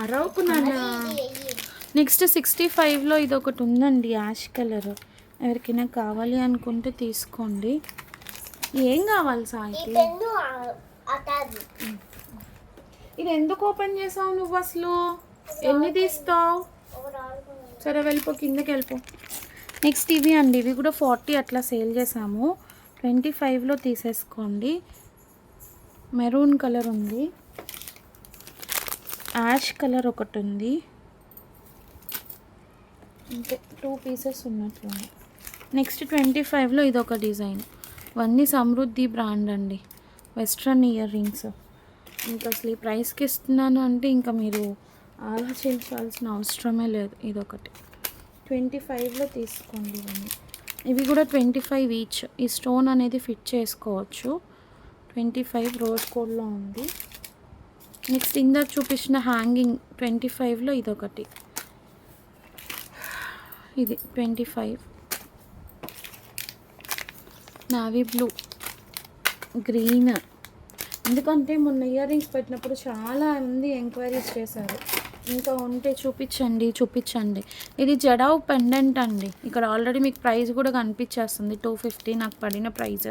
అరవకు నాన్న. నెక్స్ట్ 65లో ఇది ఒకటి ఉందండి, యాష్ కలర్. ఎవరికైనా కావాలి అనుకుంటే తీసుకోండి. ఏం కావాలి సాయికి? ఇది ఎందుకు ఓపెన్ చేసావు నువ్వు అసలు? ఎన్ని తీస్తావు? సరే వెళ్ళిపో, కిందకి వెళ్ళిపో. నెక్స్ట్ ఇవి అండి, ఇవి కూడా 40 అట్లా సేల్ చేసాము. 25లో తీసేసుకోండి. మెరూన్ కలర్ ఉంది, యాష్ కలర్ ఒకటి ఉంది. అంటే 2 పీసెస్ ఉన్నట్లున్నాయి. నెక్స్ట్ 25లో ఇదొక డిజైన్. ఇవన్నీ సమృద్ధి బ్రాండ్ అండి, వెస్ట్రన్ ఇయర్ రింగ్స్. ఇంకా అసలు ఈ ప్రైస్కి ఇస్తున్నాను అంటే ఇంకా మీరు ఆలోచించాల్సిన అవసరమే లేదు. ఇదొకటి 25లో తీసుకోండి. ఇవన్నీ ఇవి కూడా 25 ఈచ్. ఈ స్టోన్ అనేది ఫిట్ చేసుకోవచ్చు. 25 రోజ్ కోడ్లో ఉంది. నెక్స్ట్ ఇందాక చూపించిన హ్యాంగింగ్ 25లో ఇదొకటి. ఇది 25. Navy blue, green. ఎందుకంటే మొన్న ఇయర్ రింగ్స్ పెట్టినప్పుడు చాలా మంది ఎంక్వైరీస్ చేశారు, ఇంకా ఉంటే చూపించండి. ఇది జడావ్ పెండెంట్ అండి. ఇక్కడ ఆల్రెడీ మీకు ప్రైస్ కూడా కనిపించేస్తుంది, 250 నాకు పడిన ప్రైస్.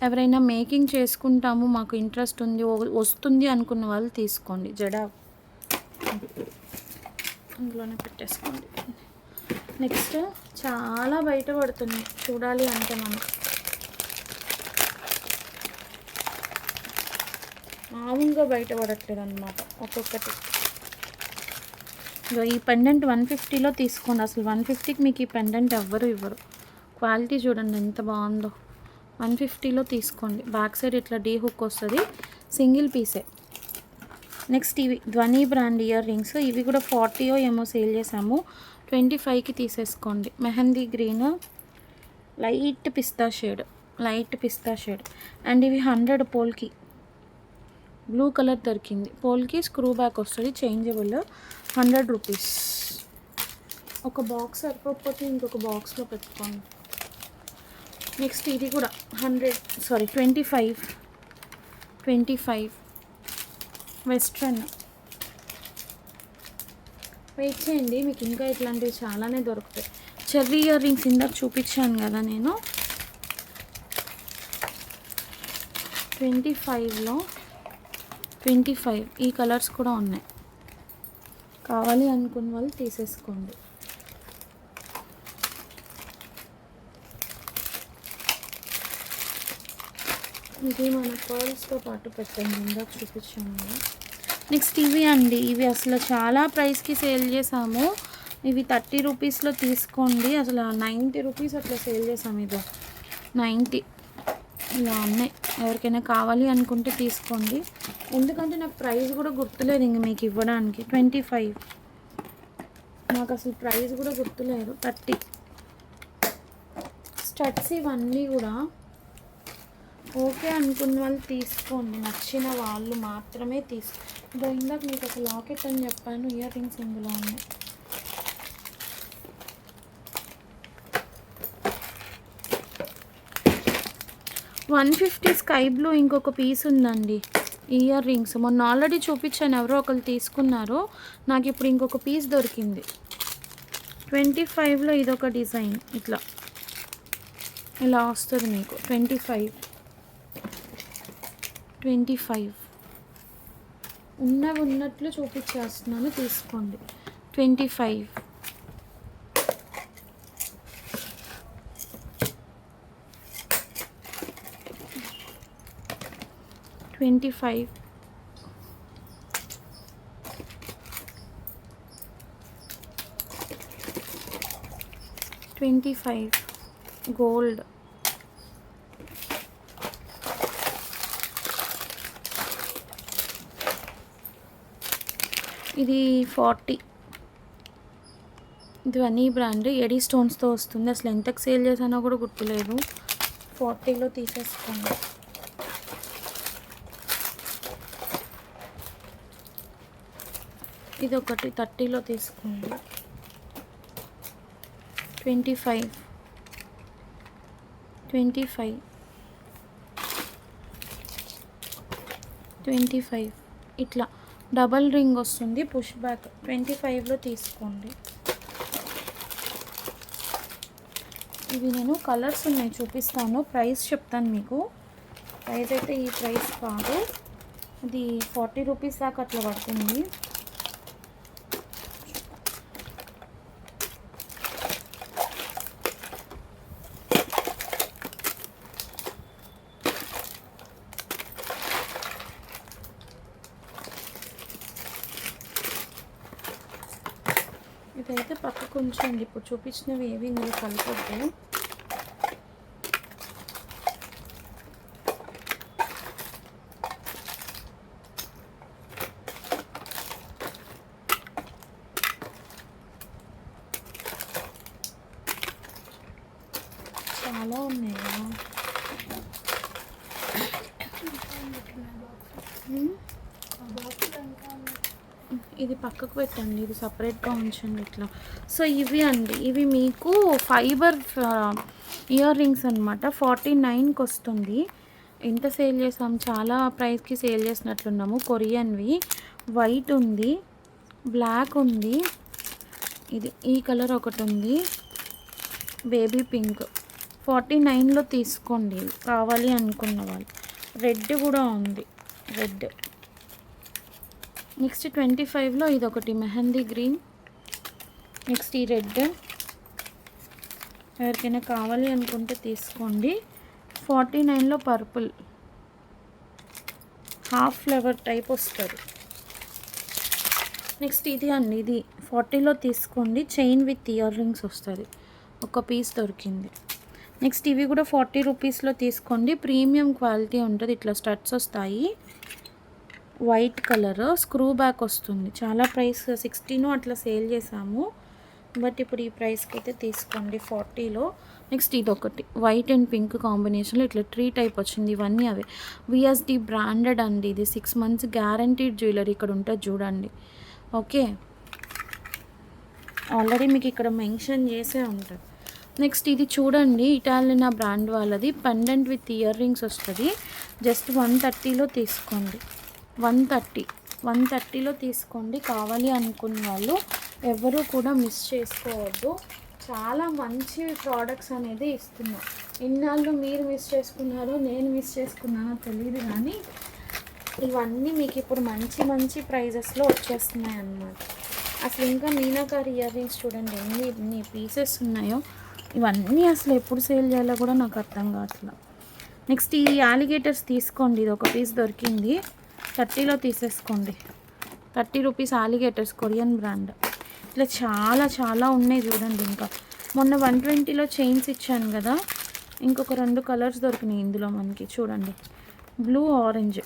ఎవరైనా మేకింగ్ చేసుకుంటాము, మాకు ఇంట్రెస్ట్ ఉంది, వస్తుంది అనుకున్న వాళ్ళు తీసుకోండి. జడావ్ అందులోనే పెట్టేసుకోండి. నెక్స్ట్ చాలా బయట పడుతుంది, చూడాలి అంటే మనం మామూలుగా బయట పడట్లేదు అనమాట ఒక్కొక్కటి. ఈ పెండెంట్ 150లో తీసుకోండి. అసలు 150కి మీకు ఈ పెండెంట్ ఎవ్వరు ఇవ్వరు. క్వాలిటీ చూడండి ఎంత బాగుందో. 150లో తీసుకోండి. బ్యాక్ సైడ్ ఇట్లా డీ హుక్ వస్తుంది, సింగిల్ పీసే. నెక్స్ట్ ఇవి ధ్వని బ్రాండ్ ఇయర్ రింగ్స్. ఇవి కూడా 40 ఏమో సేల్ చేసాము. 25కి తీసేసుకోండి. Mehndi green, light pista shade. And ఇవి 100 పోల్కి. బ్లూ కలర్ దొరికింది. పోల్కి స్క్రూ బ్యాక్ వస్తుంది, చేంజబుల్. 100 రూపీస్. ఒక బాక్స్ సరిపోతే ఇంకొక బాక్స్లో పెట్టుకోండి. నెక్స్ట్ ఇది కూడా 25 వెస్ట్రన్. వెయిట్ చేయండి, మీకు ఇంకా ఇట్లాంటివి చాలానే దొరుకుతాయి. చెర్రీ ఇయర్ రింగ్స్ ఇందాక చూపించాను కదా నేను, 25లో 25 ఈ కలర్స్ కూడా ఉన్నాయి. కావాలి అనుకున్న వాళ్ళు తీసేసుకోండి. ఇది మన పర్ల్స్తో పాటు పెట్టండి, ఇందాక చూపించాము కదా. నెక్స్ట్ ఇవి అండి, ఇవి అసలు చాలా ప్రైస్కి సేల్ చేసాము. ఇవి 30 రూపీస్లో తీసుకోండి. అసలు 90 రూపీస్ అట్లా సేల్ చేసాము. ఇది 90 ఇలా ఉన్నాయి. ఎవరికైనా కావాలి అనుకుంటే తీసుకోండి. ఎందుకంటే నాకు ప్రైస్ కూడా గుర్తులేదు ఇంక మీకు ఇవ్వడానికి. 25 నాకు అసలు ప్రైస్ కూడా గుర్తులేదు. 30 స్టడ్స్ ఇవన్నీ కూడా ఓకే అనుకున్న వాళ్ళు తీసుకోండి. నచ్చిన వాళ్ళు మాత్రమే తీసుకో. ఇందాక మీకు ఒక లాకెట్ అని చెప్పాను, ఇయర్ రింగ్స్ ఇందులో ఉన్నాయి. $150 స్కై బ్లూ ఇంకొక పీస్ ఉందండి. ఇయర్ రింగ్స్ మొన్న ఆల్రెడీ చూపించాను, ఎవరో ఒకరు తీసుకున్నారు. నాకు ఇప్పుడు ఇంకొక పీస్ దొరికింది. 25లో ఇదొక డిజైన్ ఇట్లా ఇలా వస్తుంది మీకు. 25 ఉన్నట్లు చూపించేస్తున్నాను, తీసుకోండి. 25 గోల్డ్. ఇది 40. ఇది వనీ బ్రాండ్, ఎడీ స్టోన్స్తో వస్తుంది. అసలు ఎంతకు సేల్ చేసానో కూడా గుర్తులేదు. 40లో తీసేసుకోండి. ఇది ఒకటి 30లో తీసుకోండి. 25 ఇట్లా డబల్ రింగ్ వస్తుంది, పుష్ బ్యాక్. 25లో తీసుకోండి. ఇవి నేను కలర్స్ ఉన్నాయి చూపిస్తాను, ప్రైస్ చెప్తాను మీకు. ప్రైస్ అయితే ఈ ప్రైస్ కాదు, ఇది 40 రూపీస్ దాకా అట్లా పడుతుంది. ఇదైతే పక్కకు ఉంచండి, ఇప్పుడు చూపించినవి ఏవి ఇందులో కలపొద్దు. చాలా ఉన్నాయి కదా. ఇది పక్కకు పెట్టండి, ఇది సపరేట్గా ఉంచండి ఇట్లా. సో ఇవి అండి, ఇవి మీకు ఫైబర్ ఇయర్ రింగ్స్ అనమాట. 49కి వస్తుంది. ఎంత సేల్ చేసాం, చాలా ప్రైస్కి సేల్ చేసినట్లున్నాము. కొరియన్వి. వైట్ ఉంది, బ్లాక్ ఉంది, ఇది ఈ కలర్ ఒకటి ఉంది, బేబీ పింక్. 49లో తీసుకోండి కావాలి అనుకున్న వాళ్ళు. రెడ్ కూడా ఉంది, రెడ్. నెక్స్ట్ 25లో ఇది ఒకటి మెహందీ గ్రీన్. నెక్స్ట్ ఈ రెడ్, ఎవరికైనా కావాలి అనుకుంటే తీసుకోండి. 49లో పర్పుల్, హాఫ్ ఫ్లవర్ టైప్ వస్తుంది. నెక్స్ట్ ఇది అండి, ఇది 40లో తీసుకోండి. చైన్ విత్ ఇయర్ రింగ్స్ వస్తుంది, ఒక పీస్ దొరికింది. నెక్స్ట్ ఇవి కూడా 40 రూపీస్లో తీసుకోండి. ప్రీమియం క్వాలిటీ ఉంటుంది, ఇట్లా స్టడ్స్ వస్తాయి. వైట్ కలర్, స్క్రూ బ్యాక్ వస్తుంది. చాలా ప్రైస్ 16 అట్లా సేల్ చేసాము, బట్ ఇప్పుడు ఈ ప్రైస్కి అయితే తీసుకోండి 40లో. నెక్స్ట్ ఇది ఒకటి వైట్ అండ్ పింక్ కాంబినేషన్లో ఇట్లా ట్రీ టైప్ వచ్చింది. ఇవన్నీ అవే విఎస్డి బ్రాండెడ్ అండి. ఇది 6 months గ్యారంటీడ్ జ్యువెలరీ. ఇక్కడ ఉంటుంది చూడండి, ఓకే. ఆల్రెడీ మీకు ఇక్కడ మెన్షన్ చేసే ఉంటుంది. నెక్స్ట్ ఇది చూడండి, ఇటాలియన్ బ్రాండ్ వాళ్ళది. పెండెంట్ విత్ ఇయర్ రింగ్స్ వస్తుంది. జస్ట్ 130లో తీసుకోండి. 130లో తీసుకోండి. కావాలి అనుకున్న వాళ్ళు ఎవరు కూడా మిస్ చేసుకోవద్దు. చాలా మంచి ప్రోడక్ట్స్ అనేది ఇస్తున్నా. ఇన్నాళ్ళు మీరు మిస్ చేసుకున్నారో నేను మిస్ చేసుకున్నానో తెలియదు, కానీ ఇవన్నీ మీకు ఇప్పుడు మంచి మంచి ప్రైజెస్లో వచ్చేస్తున్నాయి అన్నమాట. అసలు ఇంకా మీనాకారి ఇయర్ రింగ్స్ చూడండి ఎన్ని పీసెస్ ఉన్నాయో. ఇవన్నీ అసలు ఎప్పుడు సేల్ చేయాలో కూడా నాకు అర్థం కావట్లేదు. నెక్స్ట్ ఈ అలిగేటర్స్ తీసుకోండి, ఇది ఒక పీస్ దొరికింది, 30లో తీసేసుకోండి. 30 రూపీస్ అలిగేటర్స్, కొరియన్ బ్రాండ్. ఇట్లా చాలా చాలా ఉన్నాయి చూడండి. ఇంకా మొన్న 120లో చైన్స్ ఇచ్చాను కదా, ఇంకొక 2 కలర్స్ దొరికినాయి ఇందులో మనకి. చూడండి, బ్లూ ఆరెంజ్.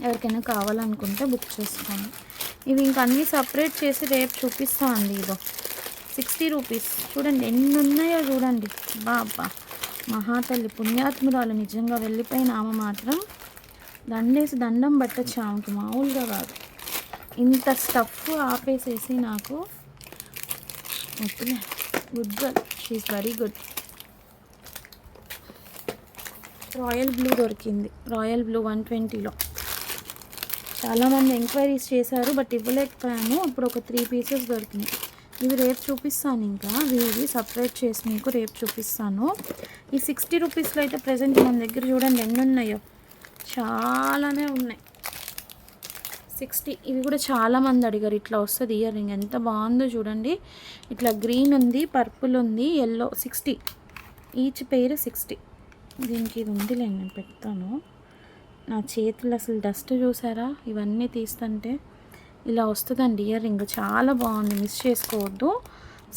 ఎవరికైనా కావాలనుకుంటే బుక్ చేసుకోండి. ఇవి ఇంకా అన్నీ సపరేట్ చేసి రేపు చూపిస్తా అండి. ఇదో 60 రూపీస్. చూడండి ఎన్ని ఉన్నాయో చూడండి. బాబా, మహాతల్లి పుణ్యాత్మురాలు నిజంగా. వెళ్ళిపోయిన ఆమె మాత్రం దండేసి దండం పట్టచ్చు ఆమెకి, మామూలుగా కాదు. ఇంత స్టఫ్ ఆపేసేసి నాకు good girl, she is very good. Royal blue దొరికింది, రాయల్ బ్లూ 120లో. చాలామంది ఎంక్వైరీస్ చేశారు బట్ ఇవ్వలేకపోయాను. అప్పుడు ఒక 3 పీసెస్ దొరికినాయి. ఇవి రేపు చూపిస్తాను. ఇంకా ఇవి సపరేట్ చేసి మీకు రేపు చూపిస్తాను. ఈ 60 రూపీస్లో అయితే ప్రజెంట్ మన దగ్గర చూడండి ఎన్ని ఉన్నాయో, చాలానే ఉన్నాయి. 60. ఇవి కూడా చాలామంది అడిగారు. ఇట్లా వస్తుంది ఇయర్ రింగ్, ఎంత బాగుందో చూడండి. ఇట్లా గ్రీన్ ఉంది, పర్పుల్ ఉంది, ఎల్లో. 60 each pair 60. దీనికి ఇది ఉందిలే, నేను పెడతాను. నా చేతులు అసలు డస్ట్ చూసారా, ఇవన్నీ తీస్తుంటే ఇలా వస్తుందండి ఇయర్ రింగ్. చాలా బాగుంది, మిస్ చేసుకోవద్దు.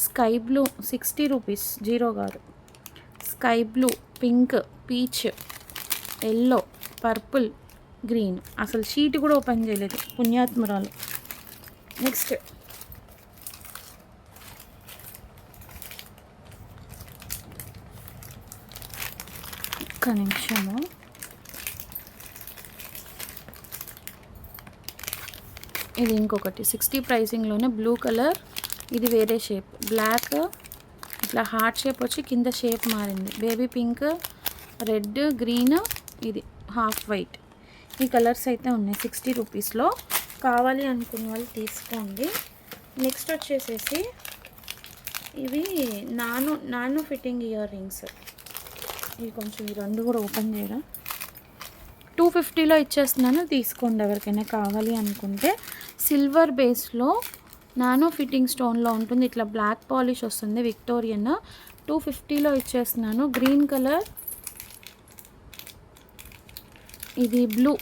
స్కై బ్లూ 60 రూపీస్, 0 కాదు. Sky blue, pink, peach, yellow, purple, green. అసలు షీట్ కూడా ఓపెన్ చేయలేదు పుణ్యాత్మరాలు. నెక్స్ట్ ఒక్క నిమిషము. ఇది ఇంకొకటి 60 ప్రైసింగ్లోనే బ్లూ కలర్. ఇది వేరే షేప్, బ్లాక్, ఇట్లా హార్ట్ షేప్ వచ్చి కింద షేప్ మారింది. బేబీ పింక్, రెడ్, గ్రీన్, ఇది హాఫ్ వైట్. ఈ కలర్స్ అయితే ఉన్నాయి 60 రూపీస్లో. కావాలి అనుకున్న వాళ్ళు తీసుకోండి. నెక్స్ట్ వచ్చేసేసి ఇవి నానో ఫిట్టింగ్ ఇయర్ రింగ్స్. ఇవి కొంచెం ఈ 2 కూడా ఓపెన్ చేయరా. 250లో ఇచ్చేస్తున్నాను, తీసుకోండి ఎవరికైనా కావాలి అనుకుంటే. సిల్వర్ బేస్లో నానో ఫిట్టింగ్ స్టోన్లో ఉంటుంది. ఇట్లా బ్లాక్ పాలిష్ వస్తుంది, విక్టోరియన్. 250లో ఇచ్చేస్తున్నాను. గ్రీన్ కలర్, ఇది బ్లూ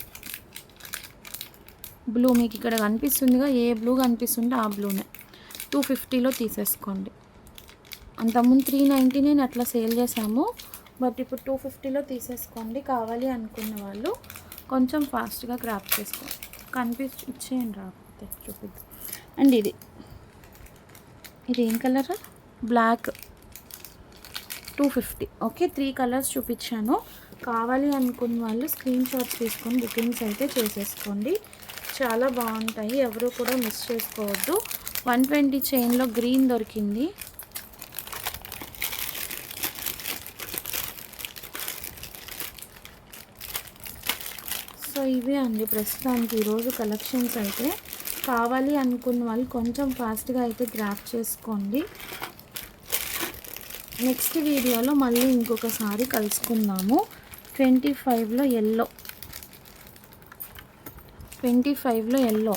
మీకు ఇక్కడ కనిపిస్తుందిగా, ఏ బ్లూ కనిపిస్తుంటే ఆ బ్లూనే. 250లో తీసేసుకోండి. అంతకుముందు 399 అట్లా సేల్ చేసాము, బట్ ఇప్పుడు 250లో తీసేసుకోండి. కావాలి అనుకున్న వాళ్ళు కొంచెం ఫాస్ట్గా గ్రాప్ చేసుకోండి. ఇచ్చేయండి, రాకపోతే చూపిద్దాం. అండ్ ఇది ఏం కలర్, బ్లాక్, 250. ఓకే, 3 కలర్స్ చూపించాను. కావాలి అనుకున్న వాళ్ళు స్క్రీన్ షాట్స్ తీసుకొని బుకింగ్స్ అయితే చేసేసుకోండి. చాలా బాగుంటాయి, ఎవరు కూడా మిస్ చేసుకోవద్దు. 120 చైన్లో గ్రీన్ దొరికింది. సో ఇవే అండి ప్రస్తుతానికి ఈరోజు కలెక్షన్స్ అయితే. కావాలి అనుకున్న వాళ్ళు కొంచెం ఫాస్ట్గా అయితే గ్రాప్ చేసుకోండి. నెక్స్ట్ వీడియోలో మళ్ళీ ఇంకొకసారి కలుసుకుందాము. 25లో ఎల్లో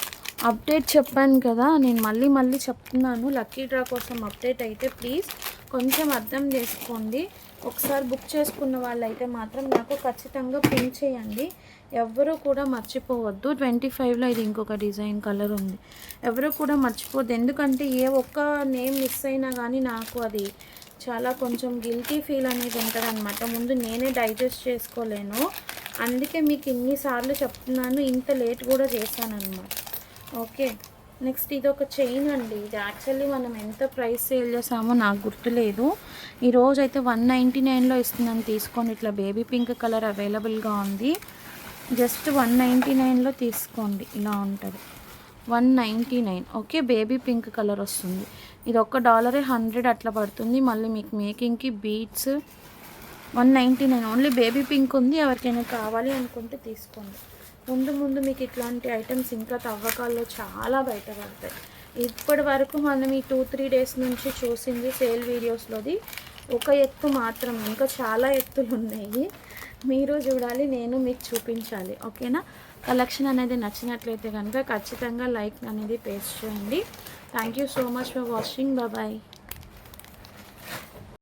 అప్డేట్ చెప్పాను కదా, నేను మళ్ళీ చెప్తున్నాను. లక్కీ డ్రా కోసం అప్డేట్ అయితే ప్లీజ్ కొంచెం అర్థం చేసుకోండి. ఒకసారి బుక్ చేసుకున్న వాళ్ళైతే మాత్రం నాకు ఖచ్చితంగా పిన్ చేయండి. ఎవరు కూడా మర్చిపోవద్దు. 25లో ఇది ఇంకొక డిజైన్ కలర్ ఉంది, ఎవరు కూడా మర్చిపోవద్దు. ఎందుకంటే ఏ ఒక్క నేమ్ మిస్ అయినా కానీ నాకు అది చాలా కొంచెం గిల్టీ ఫీల్ అనేది ఉంటుంది అనమాట. ముందు నేనే డైజెస్ట్ చేసుకోలేను, అందుకే మీకు ఇన్నిసార్లు చెప్తున్నాను. ఇంత లేట్ కూడా చేశాను అనమాట. ఓకే, నెక్స్ట్ ఇది ఒక చైన్ అండి. ఇది యాక్చువల్లీ మనం ఎంత ప్రైస్ సేల్ చేసామో నాకు గుర్తులేదు. ఈరోజు అయితే 199లో ఇస్తున్నాను, తీసుకోండి. ఇట్లా బేబీ పింక్ కలర్ అవైలబుల్గా ఉంది. జస్ట్ 199లో తీసుకోండి. ఇలా ఉంటుంది, 199. ఓకే, బేబీ పింక్ కలర్ వస్తుంది. ఇది $1 100 అట్లా పడుతుంది. మళ్ళీ మీకు మేకింగ్కి బీడ్స్ 199. ఓన్లీ బేబీ పింక్ ఉంది. ఎవరికైనా కావాలి అనుకుంటే తీసుకోండి. ముందు మీకు ఇట్లాంటి ఐటమ్స్ ఇంకా తవ్వకాల్లో చాలా బయటపడతాయి. ఇప్పటి వరకు మనం ఈ 2-3 డేస్ నుంచి చూసింది సేల్ వీడియోస్లోది ఒక ఎత్తు మాత్రం, ఇంకా చాలా ఎత్తులు ఉన్నాయి. మీరు చూడాలి, నేను మీకు చూపించాలి. ఓకేనా? కలెక్షన్ అనేది నచ్చినట్లయితే కనుక ఖచ్చితంగా లైక్ అనేది పేస్ట్ చేయండి. Thank you so much for watching. Bye.